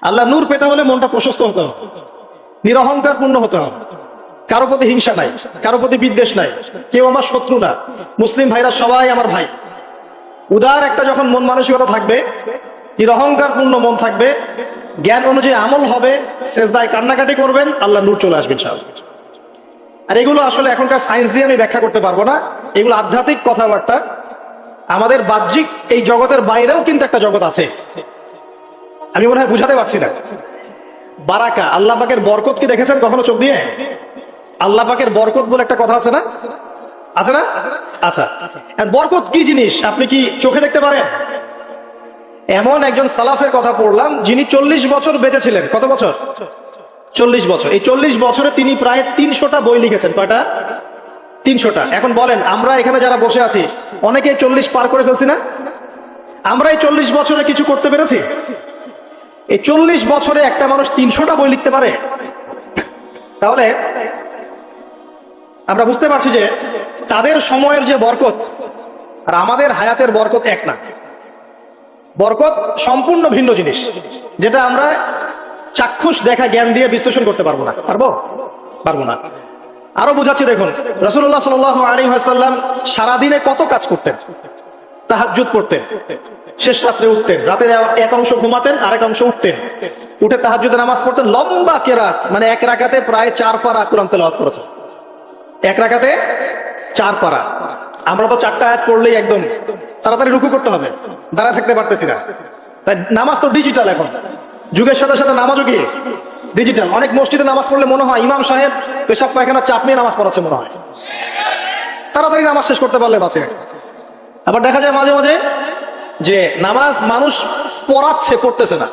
আল্লাহ নূর পেতে হলে মনটা প্রশস্ত হতে হবে, নিরহংকার পূর্ণ হতে হবে, কারো প্রতি হিংসা নাই, কারো প্রতি বিদ্বেষ নাই, কেউ আমার শত্রু না, মুসলিম ভাইরা সবাই আমার ভাই। উদার একটা যখন মন মানসিকতা থাকবে, নিরহংকার পূর্ণ মন থাকবে, জ্ঞান অনুযায়ী আমল হবে, সেজদায় কান্নাকাটি করবেন, আল্লাহ নূর চলে আসবে ইনশাআল্লাহ। আর এগুলো আসলে এখনকার সায়েন্স দিয়ে আমি ব্যাখ্যা করতে পারবো না, এগুলো আধ্যাত্মিক কথাবার্তা। আমাদের বাহ্যিক এই জগতের বাইরেও কিন্তু একটা জগৎ আছে, আমি মনে হয় বুঝাতে পারছি না। বারাকা, আল্লাহ পাকের বরকত কি দেখেছেন কখনো চোখ দিয়ে? আল্লাহ পাকের বরকত বলে একটা কথা আছে না, আছে না? আচ্ছা, বরকত কি জিনিস আপনি কি চোখে দেখতে পারেন? এমন একজন সালাফের কথা পড়লাম যিনি 40 বছর বেঁচে ছিলেন। কত বছর? 40 বছর। এই 40 বছরে তিনি প্রায় 300টা বই লিখেছেন। কয়টা? 300টা। এখন বলেন, আমরা এখানে যারা বসে আছি অনেকে 40 পার করে ফেলছি না? আমরা এই 40 বছরে কিছু করতে পেরেছি? এই 40 বছরে একটা মানুষ 300টা বই লিখতে পারে? তাহলে আমরা বুঝতে পারছি যে তাদের সময়ের যে বরকত আর আমাদের হায়াতের বরকত এক না। বরকত সম্পূর্ণ ভিন্ন জিনিস, যেটা আমরা চাক্ষুষ দেখা জ্ঞান দিয়ে বিশ্লেষণ করতে পারবো না। পারবো না। আরো বুঝাচ্ছি, দেখুন, রাসূলুল্লাহ সাল্লাল্লাহু আলাইহি ওয়াসাল্লাম সারাদিনে কত কাজ করতেন। তাহাজ্জুদ পড়তেন, শেষ রাত্রে উঠতেন, রাতের এক অংশ ঘুমাতেন, আরেক অংশ উঠতেন, উঠে তাহাজ্জুদের নামাজ পড়তেন, লম্বা কেরাত, মানে এক রাকাতে প্রায় 4 পারা কোরআন তেলাওয়াত করেছেন। এক রাকাতে 4 পারা। আমরা তো 4টা আয়াত পড়লেই একদম তাড়াতাড়ি রুকু করতে হবে, দাঁড়ায় থাকতে পারতেছি না। তাই নামাজ তো ডিজিটাল, এখন যুগের সাথে সাথে নামাজও কি ডিজিটাল। অনেক মসজিদে নামাজ পড়লে মনে হয় ইমাম সাহেব পেশাব পায়খানা চাপ নিয়ে নামাজ পড়াচ্ছে মনে হয়, তাড়াতাড়ি নামাজ শেষ করতে পারলে বাঁচে। আবার দেখা যায় মাঝে মাঝে যে নামাজ মানুষ পড়াচ্ছে, পড়তেছে না,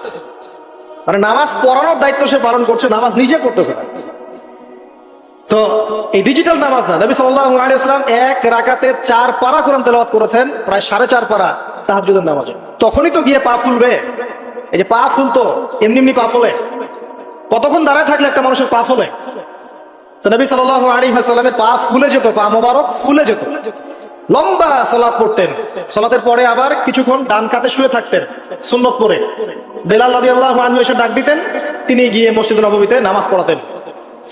মানে নামাজ পড়ানোর দায়িত্ব সে পালন করছে, নামাজ নিজে পড়তেছে না। তো এই ডিজিটাল নামাজ না। নবী সাল্লাল্লাহু আলাইহি ওয়াসাল্লাম এক রাকাতে 4 পারা কোরআন তেলাওয়াত করেছেন, প্রায় 4.5 পারা তাহাজ্জুদের নামাজে। তখনই তো গিয়ে পা ফুলবে। এই যে পা ফুলতো, এমনি এমনি পা ফলে? কতক্ষণ দাঁড়ায় থাকলে একটা মানুষের পা ফলে? তো নবী সাল্লাল্লাহু আলাইহি ওয়াসাল্লামের পা ফুলে যেত, পা মোবারক ফুলে যেত। লম্বা সালাত পড়তেন, সালাতের পরে আবার কিছুক্ষণ ডান কাতে শুয়ে থাকতেন সুন্নত পড়ে। বেলাল রাদিয়াল্লাহু আনহু এসে ডাক দিতেন, তিনি গিয়ে মসজিদ নববীতে নামাজ পড়াতেন।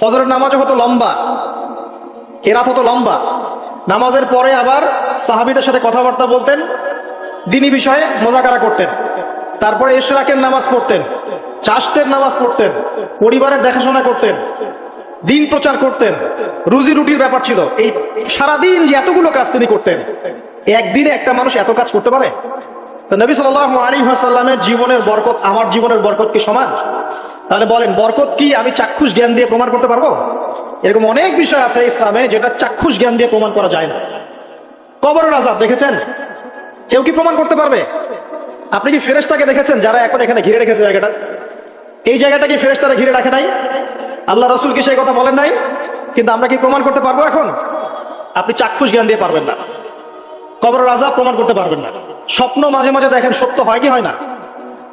ফজরের নামাজও হতো লম্বা, কেরাত হতো লম্বা। নামাজের পরে আবার সাহাবীদের সাথে কথাবার্তা বলতেন, দ্বীনি বিষয়ে মোজাকারা করতেন। তারপরে ইশরাকের নামাজ পড়তেন, চাশতের নামাজ পড়তেন, পরিবারের দেখাশোনা করতেন, দিন প্রচার করতেন, রুজি রুটির ব্যাপার ছিল। এই সারাদিন যে এতগুলো কাজ তিনি করতেন, একদিনে একটা মানুষ এত কাজ করতে পারে? তো নবী সাল্লাল্লাহু আলাইহি ওয়াসাল্লামের জীবনের বরকত আমার জীবনের বরকত কি সমান? তাহলে বলেন, বরকত কি আমি চাক্ষুষ জ্ঞান দিয়ে প্রমাণ করতে পারবো? এরকম অনেক বিষয় আছে ইসলামে যেটা চাক্ষুষ জ্ঞান দিয়ে প্রমাণ করা যায় না। কবরের আযাব দেখেছেন? কেউ কি প্রমাণ করতে পারবে? আপনি কি ফেরেশতাকে দেখেছেন যারা এখন এখানে ঘিরে রেখেছে জায়গাটা? এই জায়গাটা কি ফেরেশতারা ঘিরে রাখে নাই? আল্লাহ রাসূল কি সেই কথা বলেন নাই? কিন্তু আমরা কি প্রমাণ করতে পারবো এখন? আপনি চাক্ষুষ জ্ঞান দিয়ে পারবেন না। কবরের আযাব প্রমাণ করতে পারবেন না। স্বপ্ন মাঝে মাঝে দেখেন, সত্য হয় কি হয় না?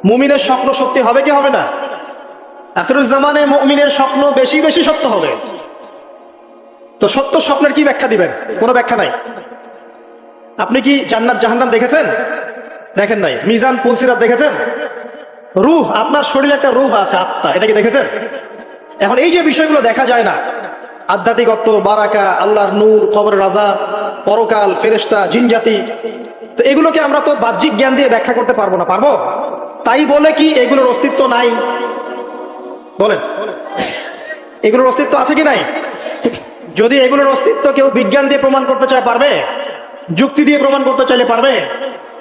মুমিনের স্বপ্ন সত্যি হবে কি হবে না? আখিরুজ জামানে মুমিনের স্বপ্ন বেশি বেশি সত্য হবে। তো সত্য স্বপ্নের কি ব্যাখ্যা দিবেন? কোনো ব্যাখ্যা নাই। আপনি কি জান্নাত জাহান্নাম দেখেছেন? দেখেন নাই। মিজান পুলসিরাত দেখেছেন? রূহ, আপনার শরীরে একটা রূহ আছে, আত্মা, এটা কি দেখেছেন? এখন এই যে বিষয়গুলো দেখা যায় না, আধ্যাত্মিকত্ব, বারাকা, আল্লাহর নূর, কবরের আযাব, পরকাল, ফেরেশতা, জিনজাতি, তো এগুলোকে আমরা তো বাহ্যিক জ্ঞান দিয়ে ব্যাখ্যা করতে পারবো না। পারবো? তাই বলে কি এগুলোর অস্তিত্ব নাই? বলেন, এগুলোর অস্তিত্ব আছে কি নাই? যদি এগুলোর অস্তিত্ব কেউ বিজ্ঞান দিয়ে প্রমাণ করতে চায় পারবে? যুক্তি দিয়ে প্রমাণ করতে চাইলে পারবে?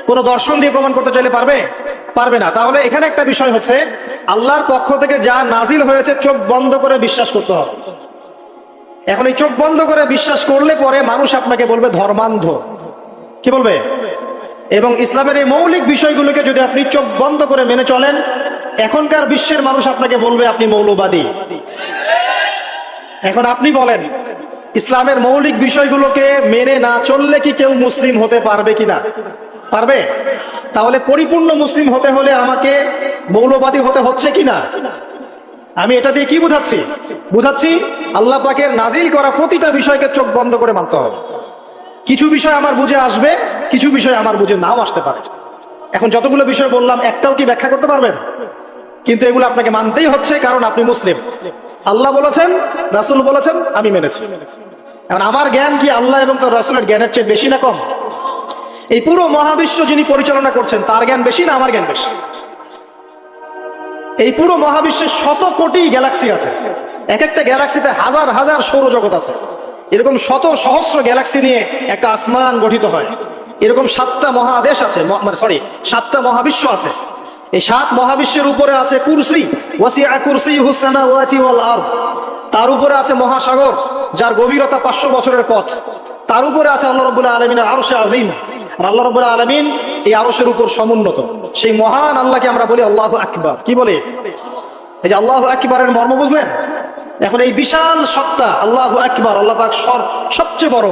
কোন দর্শন দিয়ে প্রমাণ করতে চাইলে পারবে? পারবে না। তাহলে এখানে একটা বিষয় হচ্ছে, আল্লাহর পক্ষ থেকে যা নাজিল হয়েছে চোখ বন্ধ করে বিশ্বাস করতে হবে। এখন এই চোখ বন্ধ করে বিশ্বাস করলে পরে মানুষ আপনাকে বলবে ধর্মান্ধ। কি বলবে? এবং ইসলামের এই মৌলিক বিষয়গুলোকে যদি আপনি চোখ বন্ধ করে মেনে চলেন, এখনকার বিশ্বের মানুষ আপনাকে বলবে আপনি মৌলবাদী। এখন আপনি বলেন, ইসলামের মৌলিক বিষয়গুলোকে মেনে না চললে কি কেউ মুসলিম হতে পারবে কিনা? পারবে? তাহলে পরিপূর্ণ মুসলিম হতে হলে আমাকে মৌলবাদী হতে হচ্ছে কিনা? আমি এটা দিয়ে কি বুঝাচ্ছি? বুঝাচ্ছি আল্লাহ পাকের নাজিল করা প্রতিটা বিষয়কে চোখ বন্ধ করে মানতে হবে। কিছু বিষয় আমার বুঝে আসবে, কিছু বিষয় আমার বুঝে নাও আসতে পারে। এখন যতগুলো বিষয় বললাম, একটাও কি ব্যাখ্যা করতে পারবেন? কিন্তু এগুলো আপনাকে মানতেই হচ্ছে, কারণ আপনি মুসলিম। আল্লাহ বলেছেন, রাসূল বলেছেন, আমি মেনেছি। এখন আমার জ্ঞান কি আল্লাহ এবং তার রাসূলের জ্ঞানের চেয়ে বেশি না কম? এই পুরো মহাবিশ্ব যিনি পরিচালনা করছেন তার জ্ঞান বেশি না আমার জ্ঞান বেশি? এই পুরো মহাবিশ্বের শত কোটি গ্যালাক্সি আছে, এক একটা গ্যালাক্সিতে হাজার হাজার সৌরজগৎ আছে। এরকম শত সহস্র গ্যালাক্সি নিয়ে একটা আসমান গঠিত হয়। এরকম 7টা মহাদেশ আছে, সরি 7টা মহাবিশ্ব আছে। এই 7 মহাবিশ্বের উপরে আছে কুরসি, ওয়াসিআ কুরসিয়ুহুস সামাওয়াতি ওয়াল আরদ। তার উপরে আছে মহাসাগর, যার গভীরতা 500 বছরের পথ। তার উপরে আছে আল্লাহ রাব্বুল আলামিনের আরশে আজিম। আর আল্লাহ রাব্বুল আলামিন এই আরশের উপর সমুন্নত। সেই মহান আল্লাহকে আমরা বলি আল্লাহু আকবার। কি বলে? এই যে আল্লাহু আকবারের মর্ম বুঝলেন? এখন এই বিশাল সত্তা আল্লাহু আকবার, আল্লাহ পাক সবচেয়ে বড়,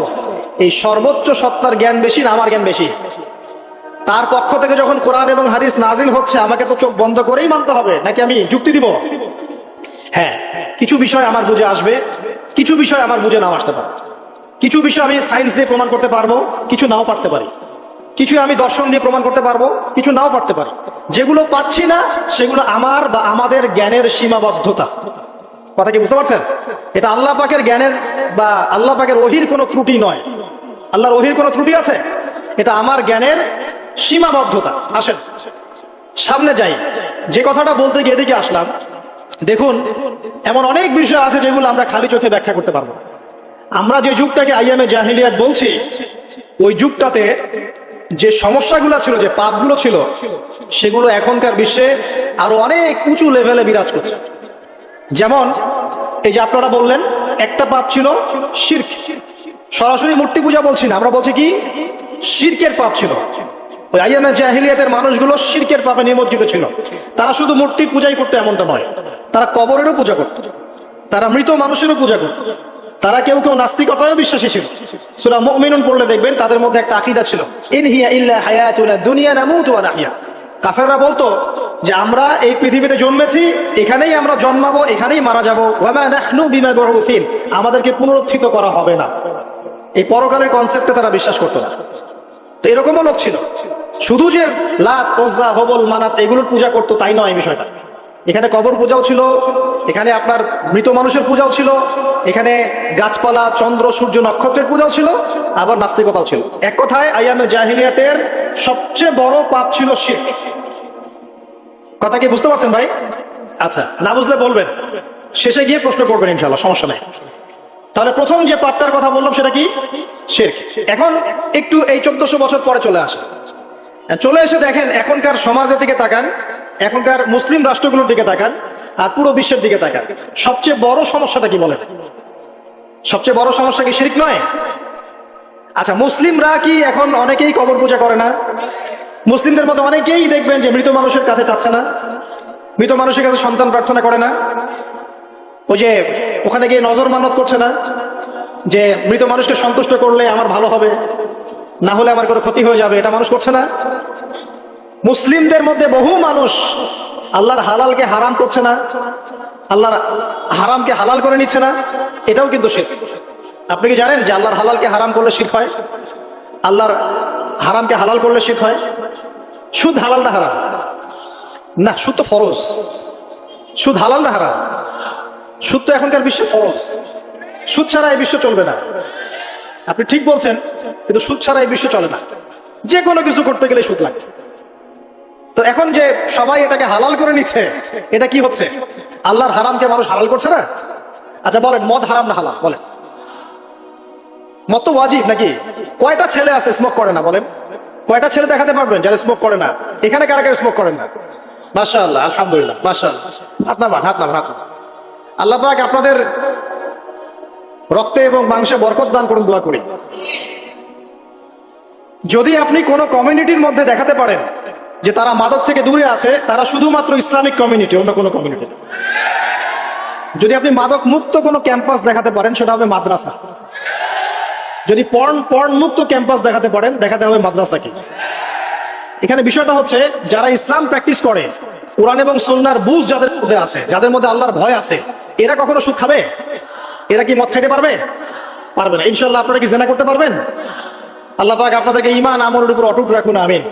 এই সর্বোচ্চ সত্তার জ্ঞান বেশি না আমার জ্ঞান বেশি? তার পক্ষ থেকে যখন কোরআন এবং হাদিস নাজিল হচ্ছে, আমাকে তো চোখ বন্ধ করেই মানতে হবে, নাকি আমি যুক্তি দিব? হ্যাঁ, কিছু বিষয় আমার বুঝে আসবে, কিছু বিষয় আমার বুঝে নাও আসতে পারে। কিছু বিষয় আমি সায়েন্স দিয়ে প্রমাণ করতে পারবো, কিছু নাও পারতে পারি। কিছু আমি দর্শন দিয়ে প্রমাণ করতে পারবো, কিছু নাও পারতে পারি। যেগুলো পাচ্ছি না সেগুলো আমার বা আমাদের জ্ঞানের সীমাবদ্ধতা। কথা কি বুঝতে পারছেন? এটা আল্লাহ পাকের জ্ঞানের বা আল্লাহ পাকের ওহির কোনো ত্রুটি নয়। আল্লাহর ওহির কোনো ত্রুটি আছে? এটা আমার জ্ঞানের সীমাবদ্ধতা। আসেন সামনে যাই। যে কথাটা বলতে গিয়ে এদিকে আসলাম, দেখুন এমন অনেক বিষয় আছে যেগুলো আমরা খালি চোখে ব্যাখ্যা করতে পারবো। আমরা যে যুগটাকে আইয়ামে জাহিলিয়াত বলছি, ওই যুগটাতে যে সমস্যাগুলো ছিল, যে পাপগুলো ছিল, সেগুলো এখনকার বিশ্বে আরো অনেক উঁচু লেভেলে বিরাজ করছে। যেমন এই যে আপনারা বললেন, একটা পাপ ছিল শিরক। সরাসরি মূর্তি পূজা বলছি না, আমরা বলছি কি শিরকের পাপ ছিল। ওই আইয়ামে জাহিলিয়াতের মানুষগুলো শিরকের পাপে নিমজ্জিত ছিল। তারা শুধু মূর্তি পূজাই করতো এমনটা নয়, তারা কবরেরও পূজা করত, তারা মৃত মানুষেরও পূজা করত, তারা কেউ কেউ নাস্তিকতায়ও বিশ্বাসী ছিল। সূরা মুমিনুন পড়লে দেখবেন তাদের মধ্যে একটা আকীদা ছিল, ইন হিয়া ইল্লা হায়াতুনা দুনিয়া নামুতু ওয়া নাহইয়া। কাফেররা বলতো যে আমরা এই পৃথিবীতে জন্মেছি, এখানেই আমরা জন্মাবো, এখানেই মারা যাবো, ওয়া মা নাহনু বিমাবউসিন, আমাদেরকে পুনরুত্থিত করা হবে না। এই পরকালের কনসেপ্টে তারা বিশ্বাস করতো না। তো এরকমও লোক ছিল, শুধু যে লাত, উজ্জা, হবল, মানাত এগুলোর পূজা করতো তাই নয় এই বিষয়টা। এখানে কবর পূজাও ছিল, এখানে আপনার মৃত মানুষের পূজাও ছিল, এখানে গাছপালা, চন্দ্র, সূর্য, নক্ষত্রের পূজাও ছিল, আবার নাস্তিকতাও ছিল। এক কথায় আইয়ামে জাহিলিয়াতের সবচেয়ে বড় পাপ ছিল শিরক। কথা কি বুঝতে পারছেন ভাই? আচ্ছা, না বুঝলে বলবেন, শেষে গিয়ে প্রশ্ন করবেন ইনশাআল্লাহ, সমস্যা নাই। তাহলে প্রথম যে পাপটার কথা বললাম সেটা কি? শিরক। এখন একটু এই 1400 বছর পরে চলে আসে, চলে এসে দেখেন এখনকার সমাজের দিকে তাকান, এখনকার মুসলিম রাষ্ট্রগুলোর দিকে তাকান, আর পুরো বিশ্বের দিকে তাকান। সবচেয়ে বড় সমস্যাটা কি বলেন? সবচেয়ে বড় সমস্যা কি শিরক নয়? আচ্ছা, মুসলিমরা কি এখন অনেকেই কবর পূজা করে না? মুসলিমদের মধ্যে অনেকেই দেখবেন যে মৃত মানুষের কাছে চাচ্ছে না, মৃত মানুষের কাছে সন্তান প্রার্থনা করে না, ওই যে ওখানে গিয়ে নজর মানত করছে না যে মৃত মানুষকে সন্তুষ্ট করলে আমার ভালো হবে, না হলে আমার কোনো ক্ষতি হয়ে যাবে, এটা মানুষ করছে না। মুসলিমদের মধ্যে বহু মানুষ আল্লাহর হালালকে হারাম করছে না, আল্লাহর হারামকে হালাল করে নিচ্ছে না, এটাও কিন্তু শিরক। আপনি কি জানেন যে আল্লাহর হালালকে হারাম করলে শিরক হয়? আল্লাহর হারামকে হালাল করলে শিরক হয়? সুদ হালাল না হারাম? না, সুদ তো ফরজ। সুদ হালাল না হারাম? সুদ তো এখনকার বিশ্বে ফরজ। সুদ ছাড়া এই বিশ্ব চলবে না। আপনি ঠিক বলছেন, কিন্তু সুদ ছাড়া এই বিশ্ব চলে না। যে কোনো কিছু করতে গেলে সুদ লাগে। তো এখন যে সবাই এটাকে হালাল করে নিচ্ছে, এটা কি হচ্ছে? আল্লাহর হারামকে মানুষ হালাল করছে না? আচ্ছা বলেন, মদ হারাম না হালাল? বলেন। মদ তো ওয়াজিব নাকি? কয়টা ছেলে আছে স্মোক করে না? বলেন, কয়টা ছেলে দেখাতে পারবেন যারা স্মোক করে না? এখানে কারা কারা স্মোক করেন না? মাশাআল্লাহ, আলহামদুলিল্লাহ, মাশাআল্লাহ। হাত নামান, হাত নামান, হাত নামান। আল্লাহ পাক আপনাদের রক্তে এবং মাংসে বরকত দান করুন, দোয়া করি। যদি আপনি কোন কমিউনিটির মধ্যে দেখাতে পারেন যে তারা মাদক থেকে দূরে আছে, তারা শুধুমাত্র ইসলামিক কমিউনিটি, অন্য কোনো কমিউনিটি। যদি আপনি মাদক মুক্ত কোনো ক্যাম্পাস দেখাতে পারেন, সেটা হবে মাদ্রাসা। যদি পর্ন মুক্ত ক্যাম্পাস দেখাতে পারেন, দেখাতে হবে মাদ্রাসাকে। এখানে বিষয়টা হচ্ছে, যারা ইসলাম প্র্যাকটিস করে, কোরআন এবং সুন্নাহর বুঝ যাদের মধ্যে আছে, যাদের মধ্যে আল্লাহর ভয় আছে, এরা কখনো সুদ খাবে? এরা কি মদ খাইতে পারবে? পারবে না। ইনশাআল্লাহ আপনারা কি জিনা করতে পারবেন? আল্লাহ পাক আপনাদেরকে ঈমান আমলের উপর অটুট রাখুন, আমিন।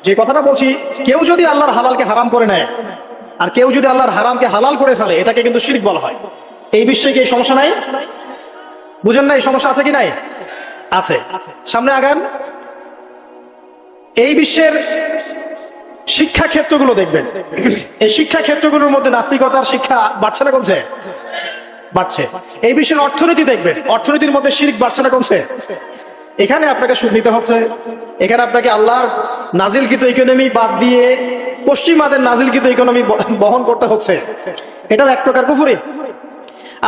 যে কথাটা বলছি, কেউ যদি আল্লাহর হালালকে হারাম করে নেয়, আর কেউ যদি আল্লাহর হারামকে হালাল করে ফেলে এটাকে কিন্তু শিরক বলা হয়। এই বিষয়ে কি এই সমস্যা নাই? বুঝেন না এই সমস্যা আছে কি নাই? আছে। সামনে আগান। এই বিশ্বের শিক্ষা ক্ষেত্রগুলো দেখবেন, এই শিক্ষা ক্ষেত্রগুলোর মধ্যে নাস্তিকতার শিক্ষা বাড়ছে না কমছে? বাড়ছে। এই বিশ্বের অর্থনীতি দেখবেন, অর্থনীতির মধ্যে শিরক বাড়ছে না কমছে? এখানে আপনাকে সুদ নিতে হচ্ছে, এখানে আপনাকে আল্লাহর নাজিলকৃত ইকোনমি বাদ দিয়ে পশ্চিমাদের নাজিলকৃত ইকোনমি বহন করতে হচ্ছে। এটাও এক প্রকার কুফরি।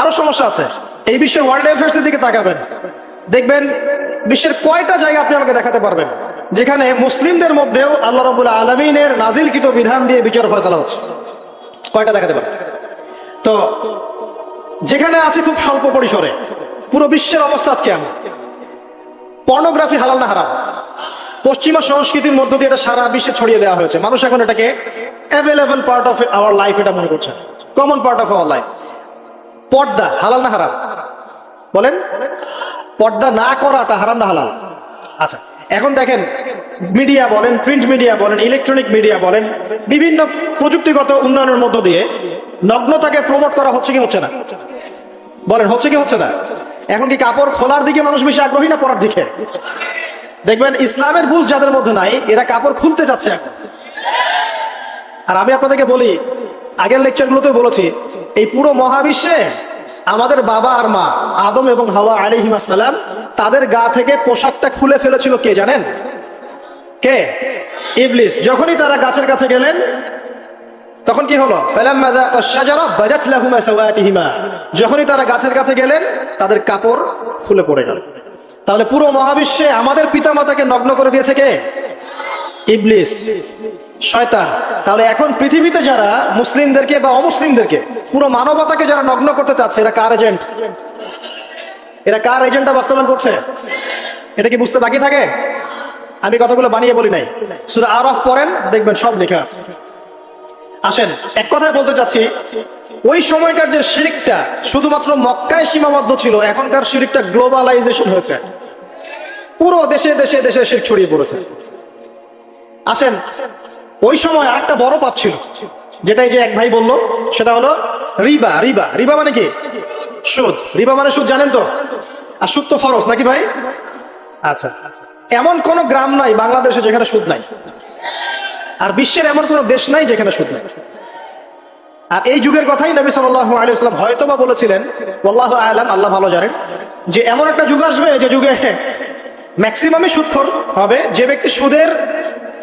আরো সমস্যা আছে। এই বিশ্বের ওয়ার্ল্ড অ্যাফেয়ার্স এর দিকে তাকাবেন, দেখবেন বিশ্বের কয়টা জায়গা আপনি আমাকে দেখাতে পারবেন যেখানে মুসলিমদের মধ্যেও আল্লাহ রাব্বুল আলামিনের নাজিলকৃত বিধান দিয়ে বিচার ফয়সালা হচ্ছে? কয়টা দেখাতে পারবেন? তো যেখানে আছে খুব স্বল্প পরিসরে। পুরো বিশ্বের অবস্থা আজকে এমন। পর্নোগ্রাফি হালাল না হারাম? পশ্চিমা সংস্কৃতির মধ্য দিয়ে এটা সারা বিশ্বে ছড়িয়ে দেওয়া হয়েছে। মানুষ এখন এটাকে available part of our life এটা মনে করছে, common part of our life. পর্দা হালাল না হারাম? বলেন, পর্দা না করাটা হারাম না হালাল? আচ্ছা, এখন দেখেন মিডিয়া বলেন, প্রিন্ট মিডিয়া বলেন, ইলেকট্রনিক মিডিয়া বলেন, বিভিন্ন প্রযুক্তিগত উন্নয়নের মধ্য দিয়ে নগ্নতাকে প্রমোট করা হচ্ছে কি হচ্ছে না? বলেন, হচ্ছে কি হচ্ছে না? এখন কি কাপড় খোলার দিকে মানুষ বেশি আগ্রহী না পরার দিকে? দেখবেন ইসলামের বুঝ যাদের মধ্যে নাই এরা কাপড় খুলতে চাচ্ছে এখন। আর আমি আপনাদেরকে বলি, আগের লেকচারগুলোতে বলেছি, এই পুরো মহাবিশ্বে আমাদের বাবা আর মা আদম এবং হাওয়া আলাইহিস সালাম তাদের গা থেকে পোশাকটা খুলে ফেলেছিল কে জানেন? কে? ইবলিস। যখনই তারা গাছের কাছে গেলেন তখন কি হলো? ফালাম্মা যাকাশ শাজারা বাদাত লাহুমা সাওয়াতিহিমা। যখনই তারা গাছের কাছে গেলেন তাদের কাপড় খুলে পড়ে গেল। তাহলে পুরো মহাবিশ্বে আমাদের পিতামাতাকে নগ্ন করে দিয়েছে কে? ইবলিস, শয়তান। তাহলে এখন পৃথিবীতে যারা মুসলিমদেরকে বা অমুসলিমদেরকে, পুরো মানবতাকে যারা নগ্ন করতে চাচ্ছে, এরা কার এজেন্ট? এরা কার এজেন্টটা বাস্তবায়ন করছে? এটা কি বুঝতে বাকি থাকে? আমি কথাগুলো বানিয়ে বলি নাই, সূরা আরাফ পড়েন, দেখবেন সব লেখা আছে। আসেন, এক কথায় বলতে চাচ্ছি, ওই সময়কার যে শিরকটা শুধুমাত্র মক্কায় সীমাবদ্ধ ছিল, এখনকার শিরকটা গ্লোবালাইজেশন হয়েছে, পুরো দেশে দেশে দেশে শিরক ছড়িয়ে পড়েছে। আসেন, ওই সময় আরেকটা বড় পাপ ছিল, যেটা এই যে এক ভাই বললো, সেটা হলো রিবা। রিবা, রিবা মানে কি? সুদ। রিবা মানে সুদ, জানেন তো? আর সুদ তো ফরজ নাকি ভাই? আচ্ছা, এমন কোন গ্রাম নাই বাংলাদেশে যেখানে সুদ নাই, আর বিশ্বের এমন কোন দেশ নাই যেখানে সুদ নাই। আর এই যুগের কথাই নবী সাল্লাল্লাহু আলাইহি ওয়াসাল্লাম হয়তো বা বলেছিলেন, আল্লাহু আ'লাম, আল্লাহ ভালো জানেন, যে এমন একটা যুগ আসবে যে যুগে ম্যাক্সিমামই সুদখোর হবে। যে ব্যক্তি সুদের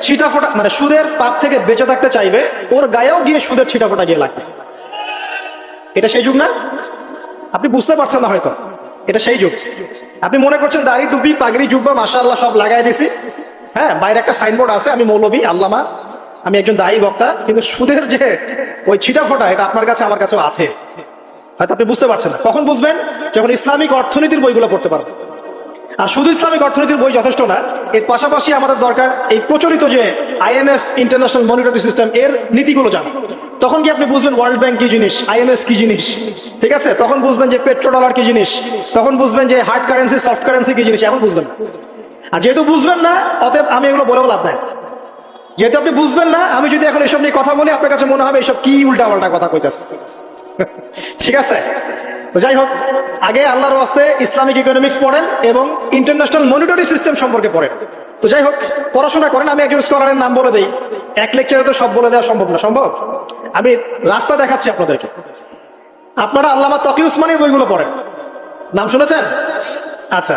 ছিটাফোঁটা, মানে সুদের পাপ থেকে বেঁচে থাকতে চাইবে, ওর গায়েও গিয়ে সুদের ছিটাফোঁটা গিয়ে লাগবে। এটা সেই যুগ না? আপনি বুঝতে পারছেন না হয়তো, এটা সেই যুগ। আপনি মনে করছেন দাড়ি টুপি পাগড়ি জুব্বা মাশাআল্লাহ সব লাগাই দিছি, হ্যাঁ, বাইরে একটা সাইনবোর্ড আছে, আমি মৌলবী আল্লামা, আমি একজন দায়ী বক্তা, কিন্তু সুদের যে ওই ছিটাফোঁটা এটা আপনার কাছে আমার কাছেও আছে। হয়তো আপনি বুঝতে পারছেন না। কখন বুঝবেন? যখন ইসলামিক অর্থনীতির বইগুলো পড়তে পারবেন। আর শুধু ইসলামিক অর্থনীতির বই যথেষ্ট না, এর পাশাপাশি আমাদের দরকার এই প্রচলিত যে IMF ইন্টারন্যাশনাল মনিটারি সিস্টেম এর নীতিগুলো জানা। তখন কি আপনি বুঝবেন ওয়ার্ল্ড ব্যাংক কি জিনিস, IMF কি জিনিস, ঠিক আছে? তখন বুঝবেন যে পেট্রো ডলার কি জিনিস, তখন বুঝবেন যে হার্ড কারেন্সি সফট কারেন্সি কি জিনিস, এখন বুঝবেন। আর যেহেতু বুঝবেন না, অতএব আমি এগুলো বলেও লাভ নাই। যেহেতু আপনি বুঝবেন না, আমি যদি এখন এসব নিয়ে কথা বলি, আপনার কাছে মনে হবে এসব কি উল্টা পাল্টা কথা কইতেছে। ঠিক আছে? তো যাই হোক, আগে আল্লাহর ওয়াস্তে ইসলামিক ইকোনমিক্স পড়েন এবং ইন্টারন্যাশনাল মনিটারি সিস্টেম সম্পর্কে পড়েন। তো যাই হোক, পড়াশোনা করেন। আমি একজন স্কলারের নাম বলে দেই, এক লেকচারে তো সব বলে দেওয়া সম্ভব না। সম্ভব? আমি রাস্তা দেখাচ্ছি আপনাদেরকে। আপনারা আল্লামা তকি উসমানীর বইগুলো পড়েন, নাম শুনেছেন? আচ্ছা,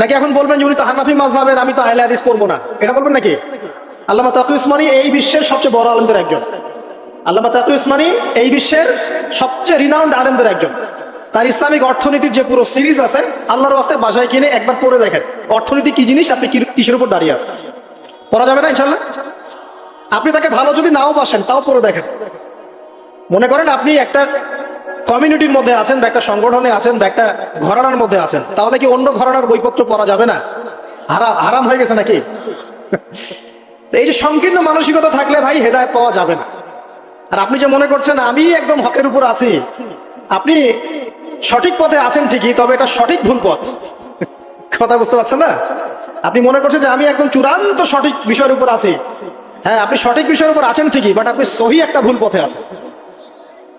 নাকি এখন বলবেন যে উনি তো হানাফি মাযহাবের, আমি তো আহলে হাদিস পড়বো না, এটা বলবেন নাকি? আল্লামা তকি উসমানী এই বিশ্বের সবচেয়ে বড় আলেমদের একজন। আল্লামা তকি উসমানী এই বিশ্বের সবচেয়ে রিনাউন্ড আলেমদের একজন। তার ইসলামিক অর্থনীতির যে পুরো সিরিজ আছে, আল্লাহর ওয়াস্তে বাসায় কিনে একবার পড়ে দেখেন অর্থনীতি কি জিনিস, আপনি কিসের উপর দাঁড়িয়ে আছেন। পড়া যাবে না ইনশাল্লাহ? আপনি তাকে ভালো যদি নাও বাসেন, তাও পড়ে দেখেন। মনে করেন আপনি একটা কমিউনিটির মধ্যে আছেন, বা একটা সংগঠনে আছেন, বা একটা ঘরানার মধ্যে আছেন, তাহলে কি অন্য ঘরানার বইপত্র পড়া যাবে না? হারাম হয়ে গেছে নাকি? এই যে সংকীর্ণ মানসিকতা থাকলে ভাই হেদায়েত পাওয়া যাবে না। আর আপনি যে মনে করছেন আমি একদম হকের উপর আছি, আপনি সঠিক পথে আছেন ঠিকই, তবে এটা সঠিক ভুল পথ। কথা বুঝতে পারছেন না? আপনি মনে করছেন যে আমি একদম চূড়ান্ত সঠিক বিষয়ের উপর আছি, হ্যাঁ, আপনি সঠিক বিষয়ের উপর আছেন ঠিকই, বাট আপনি সহি একটা ভুল পথে আছেন।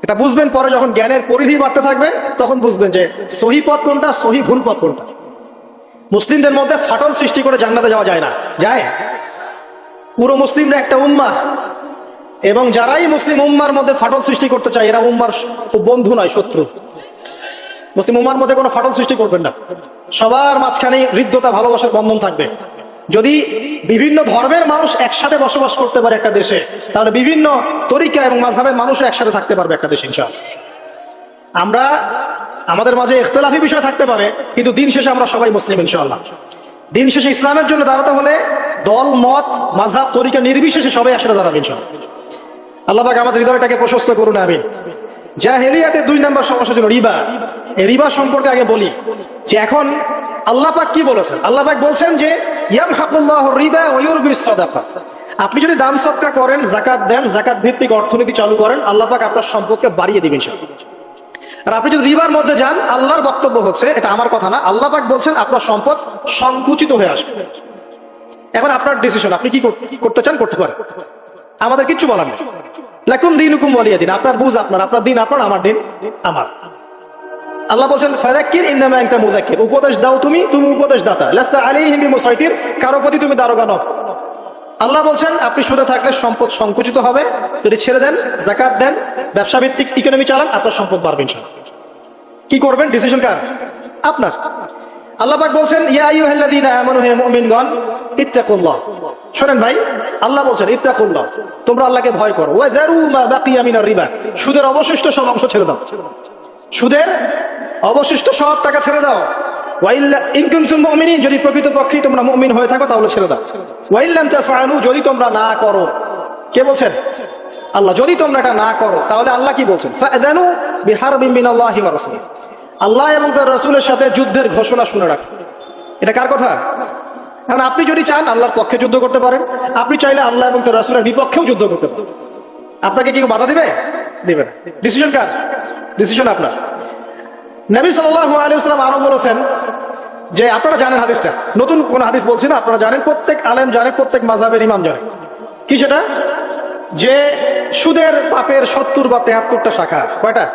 এটা বুঝবেন পরে, যখন জ্ঞানের পরিধি বাড়তে থাকবে তখন বুঝবেন যে সহি পথ কোনটা, সহি ভুল পথ কোনটা। মুসলিমদের মধ্যে ফাটল সৃষ্টি করে জান্নাতে যাওয়া যায় না, যায়? পুরো মুসলিমরা একটা উম্মাহ, এবং যারাই মুসলিম উম্মার মধ্যে ফাটল সৃষ্টি করতে চায় এরা উম্মার বন্ধু নয়, শত্রু। মুসলিম উম্মার মধ্যে কোনো ফাটল সৃষ্টি করবেন না, সবার মাঝখানে হৃদ্যতা, ভালোবাসার বন্ধন থাকবে। যদি বিভিন্ন ধর্মের মানুষ একসাথে বসবাস করতে পারে একটা দেশে, তাহলে বিভিন্ন তরিকা এবং মাযহাবের মানুষও একসাথে থাকতে পারবে একটা দেশে ইনশাআল্লাহ। আমরা আমাদের মাঝে ইখতিলাফি বিষয় থাকতে পারে, কিন্তু দিন শেষে আমরা সবাই মুসলিম ইনশাআল্লাহ। দিন শেষে ইসলামের জন্য দাঁড়াতে হলে দল মত মাযহাব তরিকা নির্বিশেষে সবাই একসাথে দাঁড়াবে ইনশাআল্লাহ। আল্লাহ পাক আমাদের হৃদয়টাকে প্রশস্ত করুন, আমিন। জাহেলিয়াতের 2 নম্বর সমস্যা ছিল রিবা। এই রিবা সম্পর্কে আগে বলি যে এখন আল্লাহ পাক কি বলেছেন। আল্লাহ পাক বলছেন যে ইয়ামহাকুল্লাহুর রিবা ওয়া ইউরবিস সাদাকাত। আপনি যদি দান সদকা করেন, যাকাত দেন, যাকাত ভিত্তিক অর্থনীতি চালু করেন, আল্লাহ পাক আপনার সম্পদকে বাড়িয়ে দিবেন ইনশাআল্লাহ। আর আপনি যদি রিবার মধ্যে যান, আল্লাহর বক্তব্য হচ্ছে, এটা আমার কথা না, আল্লাহ পাক বলছেন আপনার সম্পদ সংকুচিত হয়ে আসবে। এখন আপনার ডিসিশন, আপনি কি করতে চান করতে পারেন, আমাদের কিচ্ছু বলার নেই। লাকুম দীনুকুম ওয়ালিয়া দিন, আপনার বুঝ আপনার, আপনার দিন আপনার, আমার দিন আমার। আল্লাহ বলছেন ফাযাক্কির ইন্নামা আনতা মুযাক্কির, উপদেশ দাও তুমি, তুমি উপদেশ দাতা। লাস্তা আলাইহিম বিমুসাইতির, কারো প্রতি তুমি দারোগা নও। আল্লাহ বলছেন আপনি শুনে থাকলে সম্পদ সংকুচিত হবে, যদি ছেড়ে দেন, যাকাত দেন, ব্যবসা ভিত্তিক ইকোনমি চালান, আপনার সম্পদ বাড়বে ইনশাআল্লাহ। কি করবেন, ডিসিশন কার? আপনার। আল্লাহ পাক বলছেন ইয়া আইয়ুহাল্লাযীনা আমানু, হে মুমিনগণ, ইত্তাকুল্লাহ। শুনেন ভাই, আল্লাহ বলছেন ইত্তাকুল্লাহ, তোমরা আল্লাহকে ভয় করো। ওয়া যারু মা বাকিয়া মিনার রিবা, সুদের অবশিষ্ট সব অংশ ছেড়ে দাও, সুদের অবশিষ্ট সব টাকা ছেড়ে দাও। ওয়া ইল্লা ইন কুনতুম মুমিনিন, যদি প্রকৃতপক্ষে তোমরা মুমিন হয়ে থাকো তাহলে ছেড়ে দাও। ওয়া ইল্লাম তাফআলু, যদি তোমরা না করো। কে বলছেন? আল্লাহ। যদি তোমরা এটা না করো তাহলে আল্লাহ কি বলছেন? ফাআযানু বিহারবিন মিনাল্লাহি ওয়া রাসূলিহি, আল্লাহ এবং তার রাসূলের সাথে যুদ্ধের ঘোষণা শুনে রাখো। এটা কার কথা? কারণ আপনি যদি চান আল্লাহর পক্ষে যুদ্ধ করতে পারেন, আপনি চাইলে আল্লাহ এবং তার রাসূলের বিপক্ষেও যুদ্ধ করতে পারেন। আপনাকে কি বাধা দিবে? দিবে না। ডিসিশন কার? ডিসিশন আপনার। নবী সাল্লাল্লাহু আলাইহি ওয়াসাল্লাম আরো বলেছেন যে, আপনারা জানেন হাদিসটা, নতুন কোন হাদিস বলছি না, আপনারা জানেন, প্রত্যেক আলেম জানেন, প্রত্যেক মাযহাবের ইমাম জানেন। কি সেটা? যে সুদের পাপের 70 বা 73টা শাখা আছে। কয়টা?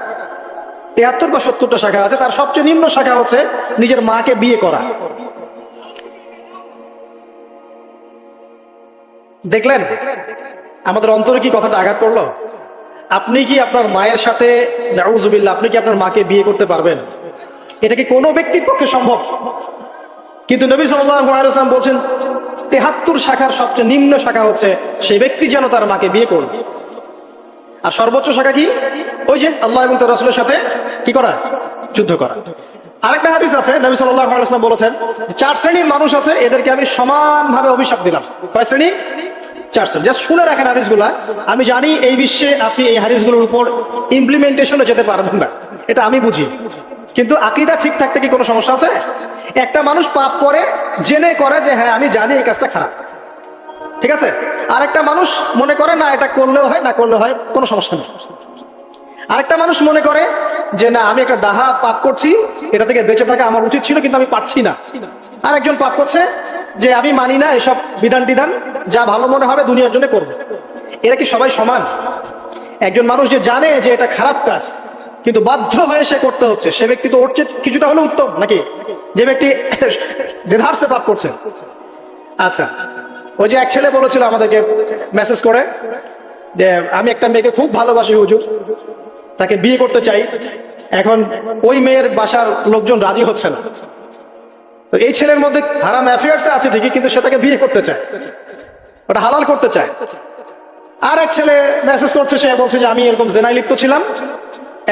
73 বা 70টা শাখা আছে। তার সবচেয়ে নিম্ন শাখা হচ্ছে নিজের মাকে বিয়ে করা। দেখলেন আমাদের অন্তরে কি কথাটা আঘাত করলো? আপনি কি আপনার মায়ের সাথে, নাউযুবিল্লাহ, আপনি কি আপনার মাকে বিয়ে করতে পারবেন? এটা কি কোনো ব্যক্তির পক্ষে সম্ভব? কিন্তু নবী সাল্লাল্লাহু আলাইহি ওয়াসাল্লাম বলছেন 73 শাখার সবচেয়ে নিম্ন শাখা হচ্ছে সেই ব্যক্তি যেন তার মাকে বিয়ে করবে। আর সর্বোচ্চ শাখা কি? ওই যে আল্লাহ এবং তার রাসূলের সাথে কি করা? যুদ্ধ করা। আরেকটা হাদিস আছে, নবী সাল্লাল্লাহু আলাইহি ওয়াসাল্লাম বলেছেন 4 শ্রেণীর মানুষ আছে, এদেরকে আমি সমানভাবে অভিশাপ দিলাম। কয় শ্রেণী? 4 শ্রেণী। জাস্ট শুনে রাখেন হাদিসগুলা। আমি জানি এই বিশ্বে আপনি এই হাদিসগুলোর উপর ইমপ্লিমেন্টেশনে যেতে পারবেন না, এটা আমি বুঝি, কিন্তু আকীদা ঠিক থাকতে কি কোনো সমস্যা আছে? একটা মানুষ পাপ করে, জেনে করে যে হ্যাঁ আমি জানি এই কাজটা খারাপ, ঠিক আছে। আরেকটা মানুষ মনে করে না, এটা করলেও হয়, না করলেও হয়, কোনো সমস্যা নেই। আরেকটা মানুষ মনে করে যে না, আমি একটা ডাহা পাপ করছি, এটা থেকে বেঁচে থাকা আমার উচিত ছিল, কিন্তু আমি পারছি না। আরেকজন পাপ করছে যে আমি মানি না এসব বিধান টিধান, যা ভালো মনে হবে দুনিয়ার জন্য করবো। এরা কি সবাই সমান? একজন মানুষ যে জানে যে এটা খারাপ কাজ কিন্তু বাধ্য হয়ে সে করতে হচ্ছে, সে ব্যক্তি তো ওর চেয়ে কিছুটা হলেও উত্তম নাকি যে ব্যক্তি দেধারসে পাপ করছে? আচ্ছা, ওই যে এক ছেলে বলেছিল আমাদেরকে মেসেজ করে যে আমি একটা মেয়েকে খুব ভালোবাসি হুজুর, তাকে বিয়ে করতে চাই, এখন ওই মেয়ের বাসার লোকজন রাজি হচ্ছে না। তো এই ছেলের মধ্যে হারাম অ্যাফেয়ার্স আছে ঠিকই, কিন্তু সে তাকে বিয়ে করতে চায়, ওটা হালাল করতে চায়। আর এক ছেলে মেসেজ করছে, সে বলছে যে আমি এরকম জেনায় লিপ্ত ছিলাম,